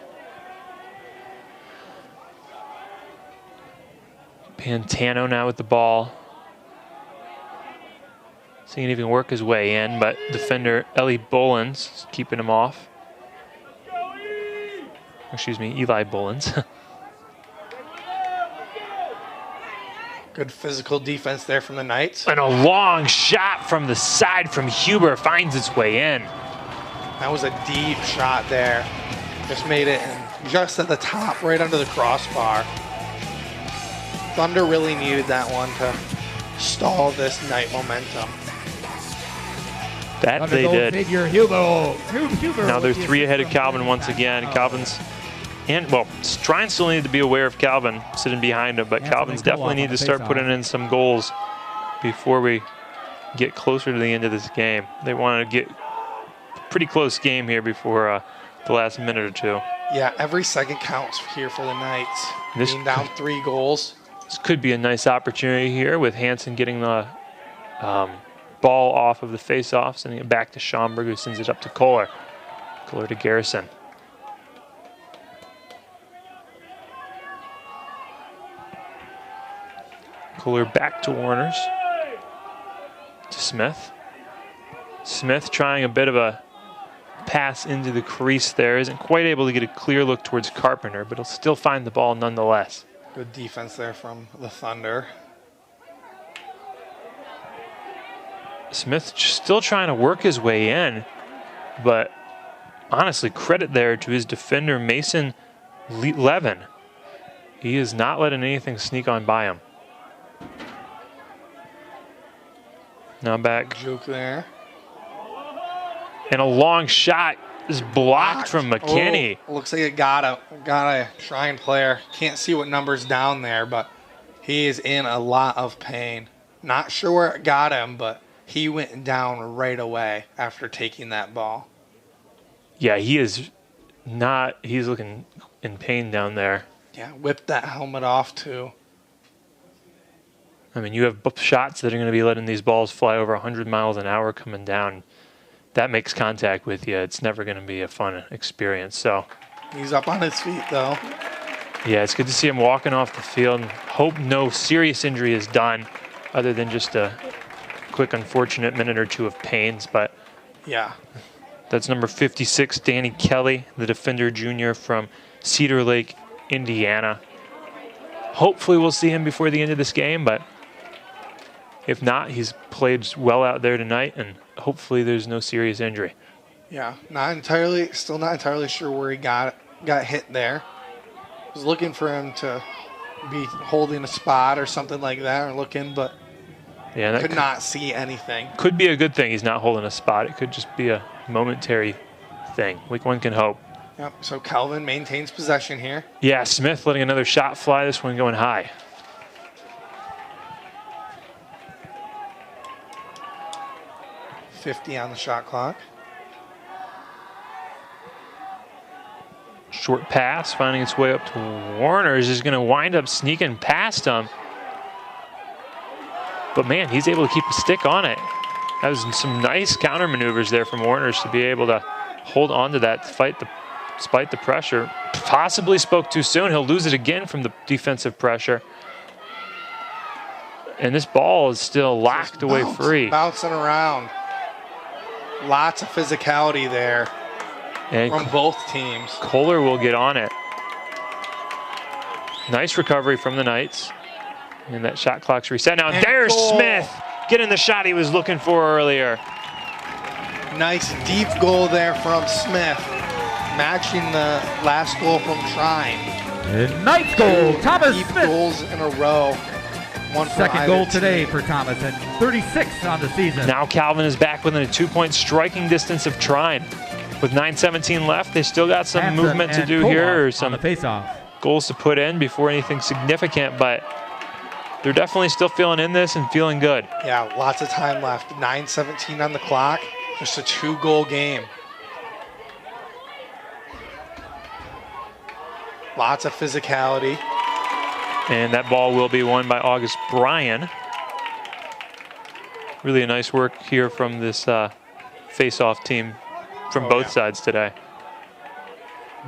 Pantano now with the ball. Seeing if he can work his way in, but defender Ellie Bolins is keeping him off. Excuse me, Eli Bolins. Good physical defense there from the Knights. And a long shot from the side from Huber finds its way in. That was a deep shot there. Just made it just at the top, right under the crossbar. Thunder really needed that one to stall this Knight momentum. That they did. Figure Huber. Now they're 3 ahead of Calvin once again. Calvin's, and well, Trine still needed to be aware of Calvin sitting behind him, but Calvin's definitely need to start putting in some goals before we get closer to the end of this game. They want to get a pretty close game here before the last minute or two. Yeah, every second counts here for the Knights. Being down 3 goals. This could be a nice opportunity here with Hansen getting the ball off of the face-off, sending it back to Schomburg, who sends it up to Kohler. Kohler to Garrison. Kohler back to Warners. To Smith. Smith trying a bit of a pass into the crease there. Isn't quite able to get a clear look towards Carpenter, but he'll still find the ball nonetheless. Good defense there from the Thunder. Smith still trying to work his way in, but honestly, credit there to his defender, Mason Levin. He is not letting anything sneak on by him. Now back. Juke there. And a long shot is blocked from McKinney. Oh, looks like it got a Trine player. Can't see what number's down there, but he is in a lot of pain. Not sure where it got him, but he went down right away after taking that ball. Yeah, he is not, he's looking in pain down there. Yeah, whipped that helmet off too. I mean, you have shots that are going to be letting these balls fly over 100 miles an hour coming down. That makes contact with you. It's never going to be a fun experience. So he's up on his feet though. Yeah, it's good to see him walking off the field. And hope no serious injury is done other than just a quick unfortunate minute or two of pains. But yeah, that's number 56, Danny Kelly, the defender junior from Cedar Lake, Indiana. Hopefully we'll see him before the end of this game, but if not, he's played well out there tonight, and hopefully there's no serious injury. Yeah, still not entirely sure where he got hit there. Was looking for him to be holding a spot or something like that, or looking, but yeah, that could not see anything. Could be a good thing he's not holding a spot. It could just be a momentary thing. One can hope. Yep, so Calvin maintains possession here. Yeah, Smith letting another shot fly, this one going high. .50 on the shot clock. Short pass, finding its way up to Warners, is going to wind up sneaking past him. But man, he's able to keep a stick on it. That was some nice counter maneuvers there from Warners to be able to hold on to that, despite the pressure. Possibly spoke too soon. He'll lose it again from the defensive pressure. And this ball is still locked away free. Bouncing around. Lots of physicality there from both teams. Kohler will get on it. Nice recovery from the Knights. And that shot clock's reset. Now there's Smith getting the shot he was looking for earlier. Nice deep goal there from Smith, matching the last goal from Trine. And Knights goal, Thomas Deep Smith. goals in a row. One for Second either goal team. today for Thomas, and 36 on the season. Now Calvin is back within a 2-point striking distance of Trine. With 9:17 left, they still got some Hansen movement to and do Koloff here, or some on the face-off. goals to put in before anything significant, but they're definitely still feeling in this and feeling good. Yeah, lots of time left. 9:17 on the clock. Just a 2-goal game. Lots of physicality. And that ball will be won by August Bryan. Really a nice work here from this face-off team from both sides today.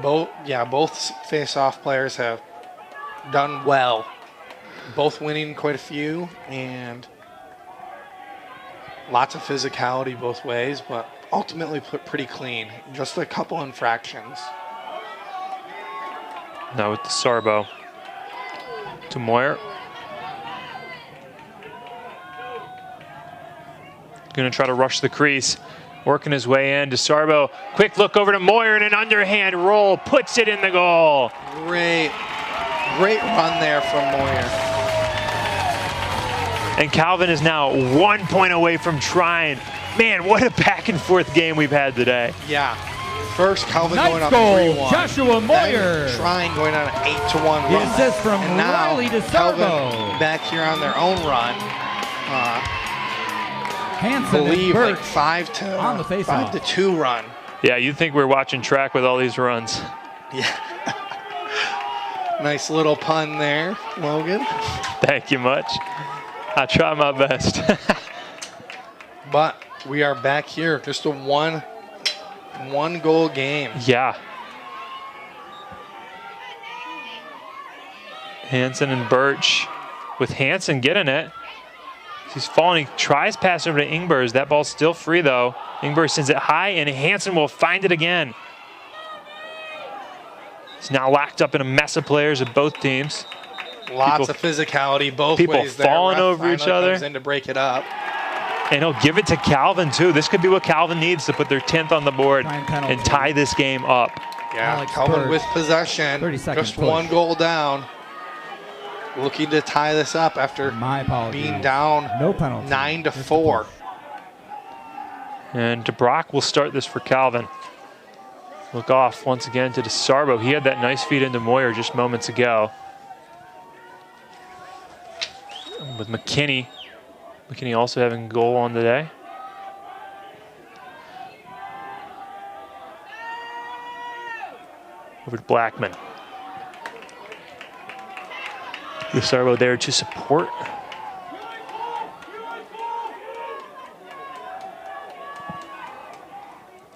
Both face-off players have done well. Both winning quite a few, and lots of physicality both ways, but ultimately pretty clean. Just a couple infractions. Now with the Sarbo to Moyer. going to try to rush the crease. Working his way in. DeSarbo, quick look over to Moyer and an underhand roll. Puts it in the goal. Great run there from Moyer. And Calvin is now 1 point away from Trine. Man, what a back and forth game we've had today. Yeah. First, Calvin Ninth going up goal, 3-1. Joshua Moyer. Trine going on an 8-1 The run. assist from and now Riley DeSarbo. Calvin back here on their own run. Hansen believe and like Birch 5-2 run. Yeah, you'd think we're watching track with all these runs. Yeah. Nice little pun there, Logan. Thank you much. I try my best. But we are back here, just a one goal game. Yeah. Hansen and Birch, with Hansen getting it. He's falling, he tries pass over to Ingbers. That ball's still free though. Ingbers sends it high and Hansen will find it again. He's now locked up in a mess of players of both teams. Lots of physicality both people ways there. falling Ref over each finally other. comes in to break it up. And he'll give it to Calvin too. This could be what Calvin needs to put their 10th on the board and tie this game up. Yeah, Alex Calvin Birch, with possession. 30-second Just push. one goal down. Looking to tie this up after being down no penalty. 9-4. And DeBrock will start this for Calvin. Look off once again to DeSarbo. He had that nice feed into Moyer just moments ago. With McKinney. McKinney also having a goal on today. Over to Blackman. DeSarbo there to support.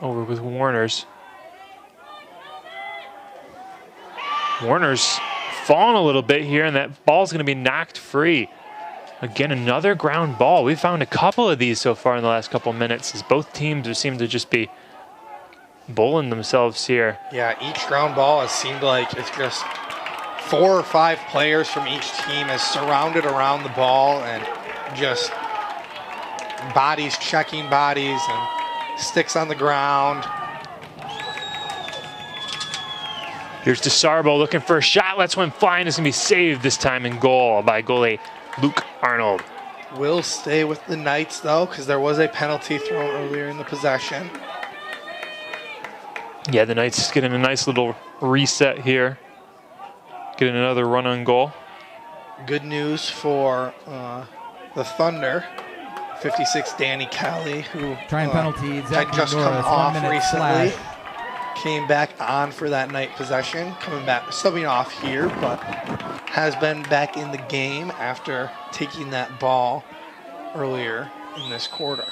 Over with Warner's. Warner's fallen a little bit here, and that ball's going to be knocked free. Again, another ground ball. We've found a couple of these so far in the last couple minutes as both teams seem to just be bowling themselves here. Yeah, each ground ball has seemed like it's just 4 or 5 players from each team is surrounded around the ball and just bodies checking bodies and sticks on the ground. Here's DeSarbo looking for a shot. Lets one fly, and it's going to be saved this time in goal by goalie Luke Arnold. Will stay with the Knights, though, because there was a penalty thrown earlier in the possession. Yeah, the Knights getting a nice little reset here. Getting another run on goal. Good news for the Thunder. 56 Danny Kelly, who Trying penalties. had just come off recently. Came back on for that night possession, coming back, subbing off here, but has been back in the game after taking that ball earlier in this quarter.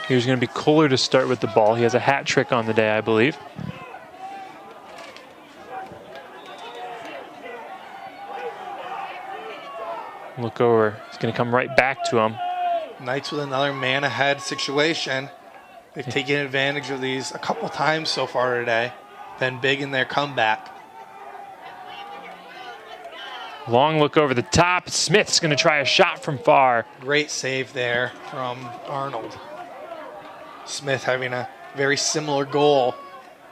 Here's going to be Kohler to start with the ball. He has a hat trick on the day, I believe. Look over. He's going to come right back to him. Knights with another man ahead situation. They've taken advantage of these a couple times so far today. Been big in their comeback. Long look over the top. Smith's going to try a shot from far. Great save there from Arnold. Smith having a very similar goal.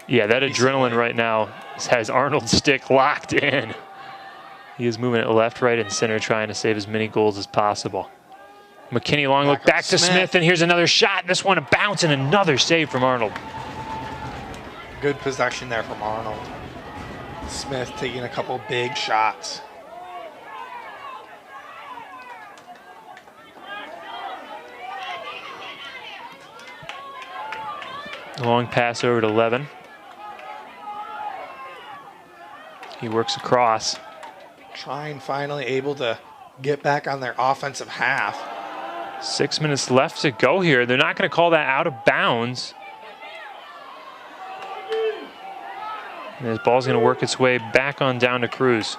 Yeah, that adrenaline right now has Arnold's stick locked in. He is moving it left, right, and center, trying to save as many goals as possible. McKinney long look back to Smith, and here's another shot. This one a bounce and another save from Arnold. Good possession there from Arnold. Smith taking a couple big shots. Long pass over to Levin. He works across. Trine finally able to get back on their offensive half. 6 minutes left to go here. They're not going to call that out of bounds. And this ball's going to work its way back on down to Cruz.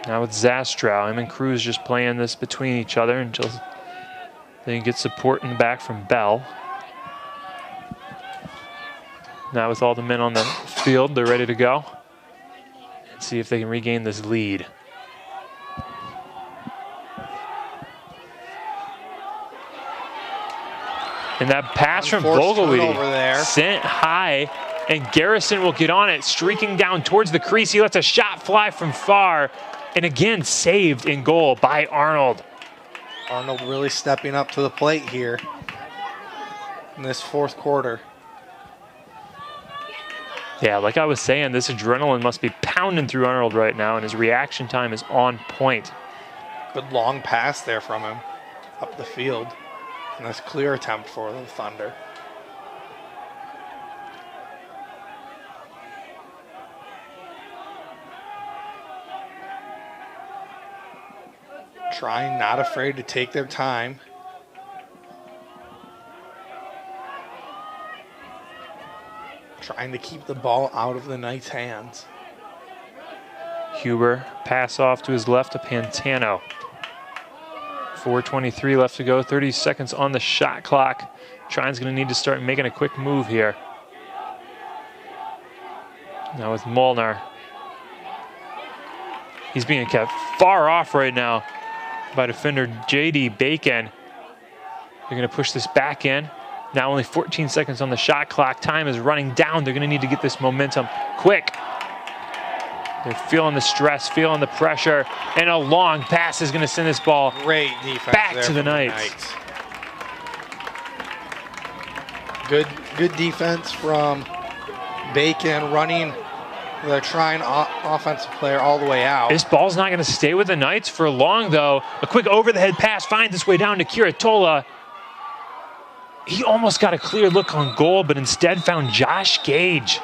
Now with Zastrow, him and Cruz just playing this between each other until they get support in the back from Bell. Now with all the men on the field, they're ready to go. Let's see if they can regain this lead. And that pass from Vogelweedy sent high, and Garrison will get on it, streaking down towards the crease. He lets a shot fly from far, and again saved in goal by Arnold. Arnold really stepping up to the plate here in this fourth quarter. Yeah, like I was saying, this adrenaline must be pounding through Arnold right now, and his reaction time is on point. Good long pass there from him up the field. And that's a clear attempt for the Thunder. Trine not afraid to take their time. Trying to keep the ball out of the Knights' hands. Huber, pass off to his left to Pantano. 4:23 left to go, 30 seconds on the shot clock. Trine's going to need to start making a quick move here. Now with Molnar. He's being kept far off right now by defender J.D. Bacon. They're going to push this back in. Now only 14 seconds on the shot clock. Time is running down. They're going to need to get this momentum quick. They're feeling the stress, feeling the pressure, and a long pass is going to send this ball back to the Knights. Good defense from Bacon, running the Trine offensive player all the way out. This ball's not going to stay with the Knights for long, though. A quick over-the-head pass finds its way down to Kiritola. He almost got a clear look on goal, but instead found Josh Gage.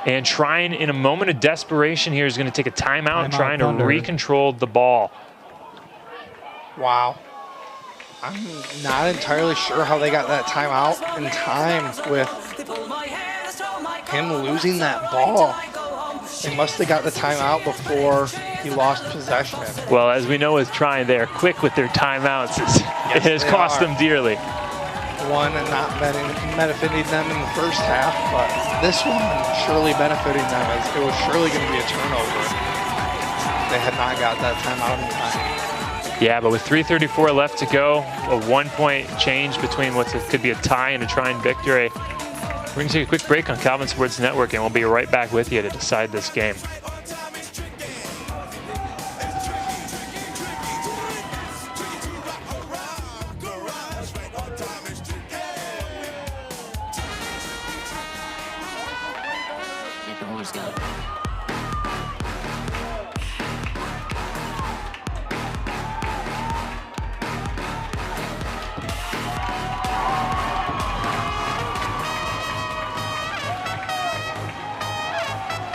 And Trine, in a moment of desperation here, is going to take a timeout, trying to recontrol the ball. Wow. I'm not entirely sure how they got that timeout in time with him losing that ball. They must have got the timeout before he lost possession. Well, as we know with Trine, they are quick with their timeouts. It has cost them dearly. One not benefiting them in the first half, but this one surely benefiting them, as it was surely going to be a turnover. They had not got that timeout in time. Yeah, but with 3:34 left to go, a 1-point change between what could be a tie and a Trine victory. We're going to take a quick break on Calvin Sports Network, and we'll be right back with you to decide this game.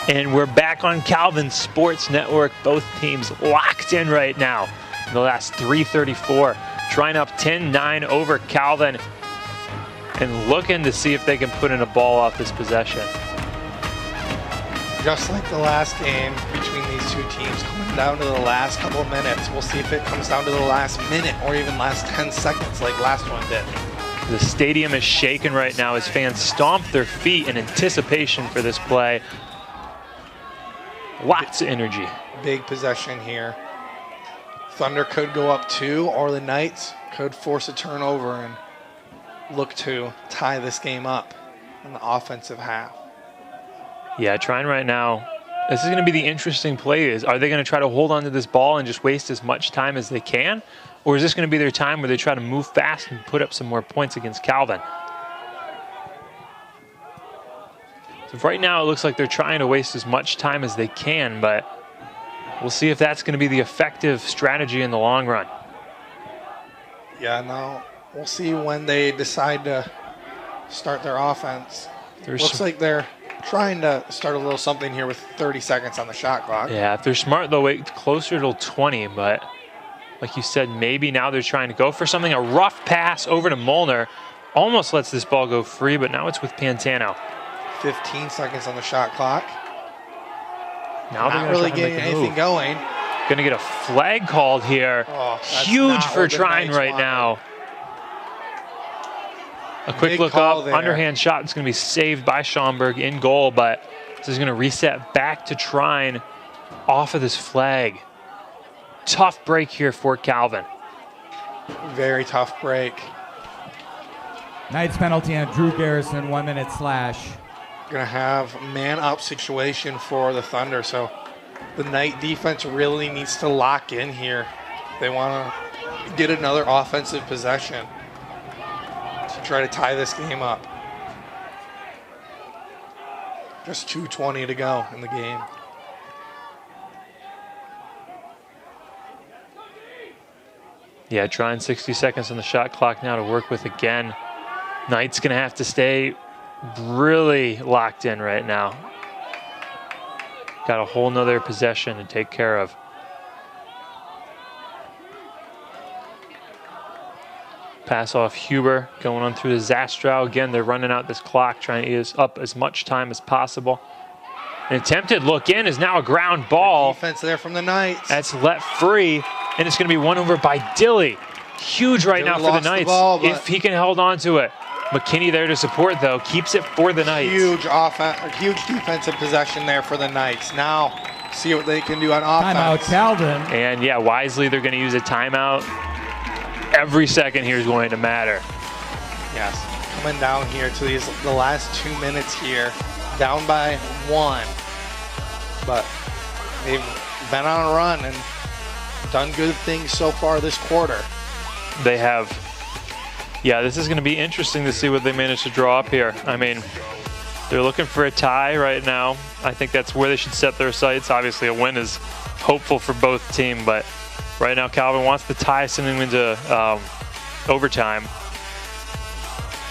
And we're back on Calvin Sports Network. Both teams locked in right now. In the last 3:34, Trine up 10-9 over Calvin, and looking to see if they can put in a ball off this possession. Just like the last game between these two teams, coming down to the last couple of minutes. We'll see if it comes down to the last minute or even last 10 seconds like last one did. The stadium is shaking right now as fans stomp their feet in anticipation for this play. Lots of energy. Big possession here. Thunder could go up 2, or the Knights could force a turnover and look to tie this game up in the offensive half. Yeah, Trine right now, this is going to be the interesting play. Are they going to try to hold on to this ball and just waste as much time as they can? Or is this going to be their time where they try to move fast and put up some more points against Calvin? So right now, it looks like they're trying to waste as much time as they can, but we'll see if that's going to be the effective strategy in the long run. Yeah, no, we'll see when they decide to start their offense. Looks like they're trying to start a little something here with 30 seconds on the shot clock. Yeah, if they're smart, they'll wait closer to 20, but like you said, maybe now they're trying to go for something. A rough pass over to Molnar. Almost lets this ball go free, but now it's with Pantano. 15 seconds on the shot clock. Now not really getting anything going. Going to get a flag called here. Oh, huge for Trine right now. A quick look up, underhand shot. It's going to be saved by Schomburg in goal, but So he's going to reset back to Trine off of this flag. Tough break here for Calvin. Very tough break. Knight's penalty on Drew Garrison, 1 minute slash. Going to have man up situation for the Thunder. So the Knight defense really needs to lock in here. They want to get another offensive possession to try to tie this game up. Just 2:20 to go in the game. Yeah, trying 60 seconds on the shot clock now to work with again. Knight's going to have to stay really locked in right now. Got a whole nother possession to take care of. Pass off Huber, going on through the Zastrow. Again, they're running out this clock, trying to use up as much time as possible. An attempted look in is now a ground ball. Good defense there from the Knights. That's let free, and it's going to be won over by Dilly. Huge right now for the Knights, if he can hold on to it. McKinney there to support, though, keeps it for the Knights. Huge defensive possession there for the Knights. Now, see what they can do on offense. Timeout, Calvin. And yeah, wisely, they're going to use a timeout. Every second here is going to matter. Yes, coming down here to the last 2 minutes here, down by 1. But they've been on a run and done good things so far this quarter. They have. Yeah, this is going to be interesting to see what they manage to draw up here. I mean, they're looking for a tie right now. I think that's where they should set their sights. Obviously, a win is hopeful for both teams, but right now, Calvin wants to tie something into overtime.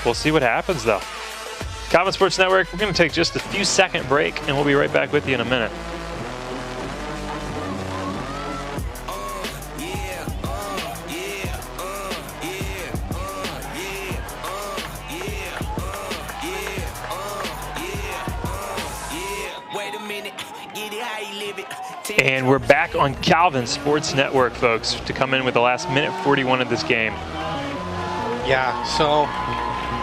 We'll see what happens, though. Calvin Sports Network, we're going to take just a few second break, and we'll be right back with you in a minute. And we're back on Calvin Sports Network, folks, to come in with the last minute 41 of this game. Yeah, so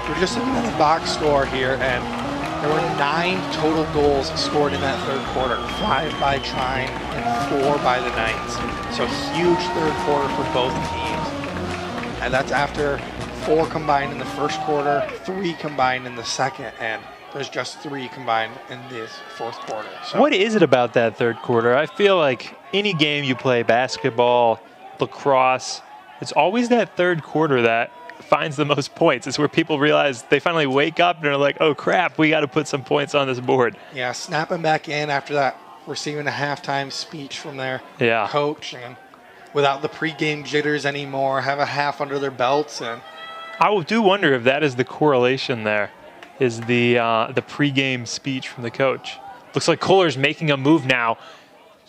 we're just looking at the box score here, and there were 9 total goals scored in that third quarter. 5 by Trine and 4 by the Knights. So huge third quarter for both teams. And that's after 4 combined in the first quarter, 3 combined in the second, and there's just 3 combined in this fourth quarter. So what is it about that third quarter? I feel like any game you play, basketball, lacrosse, it's always that third quarter that finds the most points. It's where people realize they finally wake up and are like, oh crap, we got to put some points on this board. Yeah, snapping back in after that, receiving a halftime speech from their coach, and without the pregame jitters anymore, have a half under their belts. And I do wonder if that is the correlation there. Is the pregame speech from the coach. Looks like Kohler's making a move now,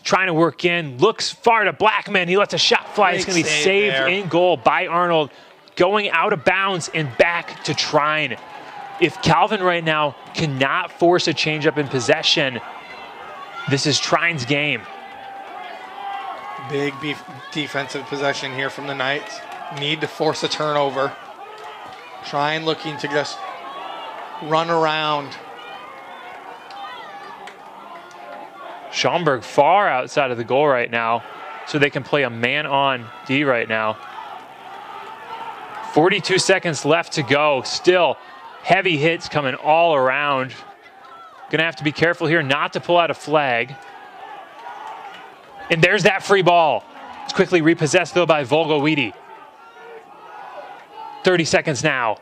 trying to work in, looks far to Blackman. He lets a shot fly. It's going to be saved in goal by Arnold, going out of bounds and back to Trine. If Calvin right now cannot force a changeup in possession, this is Trine's game. Big defensive possession here from the Knights. Need to force a turnover. Trine looking to just run around. Schaumburg far outside of the goal right now, so they can play a man on D right now. 42 seconds left to go. Still heavy hits coming all around. Gonna have to be careful here not to pull out a flag. And there's that free ball. It's quickly repossessed though by Volgowidi. 30 seconds now.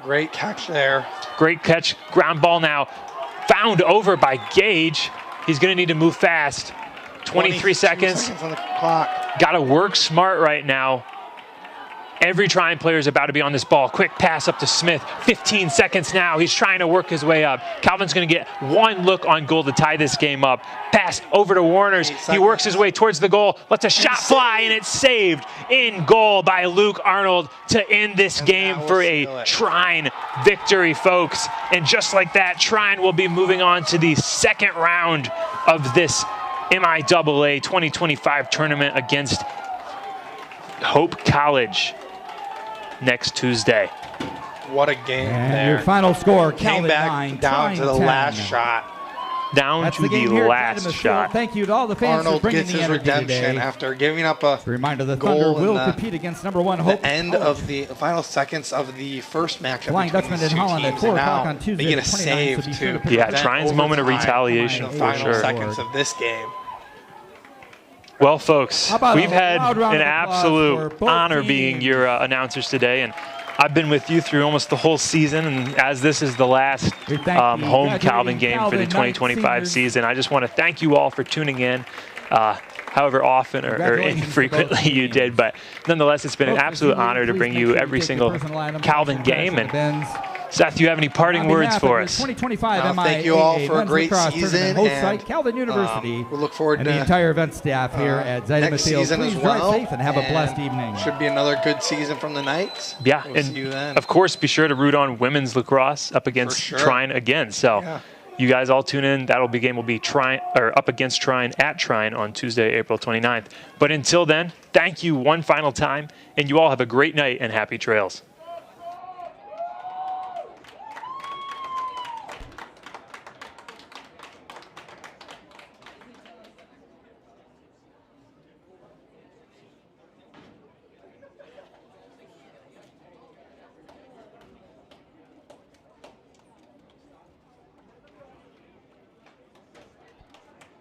Great catch there. Great catch. Ground ball now. Found over by Gage. He's going to need to move fast. 23 seconds. On the clock. Got to work smart right now. Every Trine player is about to be on this ball. Quick pass up to Smith. 15 seconds now. He's trying to work his way up. Calvin's going to get one look on goal to tie this game up. Pass over to Warners. He works his way towards the goal. Lets a shot fly, and it's saved in goal by Luke Arnold to end this game for a Trine victory, folks. And just like that, Trine will be moving on to the second round of this MIAA 2025 tournament against Hope College next Tuesday. What a game and there. Your final score, Came Calvin back 9, down Trine to the 10. last shot. down That's to the the game here at last Titus shot. Field. Thank you to all the fans Arnold for bringing gets the his energy redemption today. after giving up a Reminder: the Thunder goal will in compete against number 1 Hope. the end of the final seconds of the first matchup Flying between Dutchman these in two Holland at teams, 4 and o'clock now on Tuesday, they get a the 29th, save so be sure to to Yeah, prevent Trine's moment of overtime retaliation in the for final sure. seconds of this game. Well, folks, How about we've a had loud round an of applause absolute for both honor being teams. your announcers today, and I've been with you through almost the whole season, and as this is the last home Calvin game for the 2025 season, I just want to thank you all for tuning in, however often or infrequently you did, but nonetheless, it's been an absolute honor to bring you every single Calvin game. And Seth, you have any parting words for us? 2025 MIAA thank you all for a men's great lacrosse season, tournament host and site, Calvin University. we look forward and to the entire event staff here at Zidema next Field. season Please as drive well, safe and have a blessed evening. Should be another good season from the Knights. Yeah, We'll and see you then. of course, be sure to root on women's lacrosse up against Trine again. So you guys all tune in. That'll be game will be Trine or up against Trine at Trine on Tuesday, April 29th. But until then, thank you one final time, and you all have a great night and happy trails.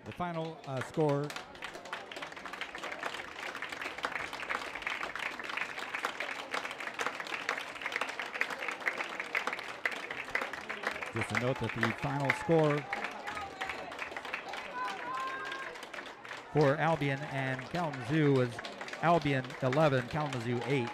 The final score. Just a note that the final score for Albion and Kalamazoo was Albion 11, Kalamazoo 8.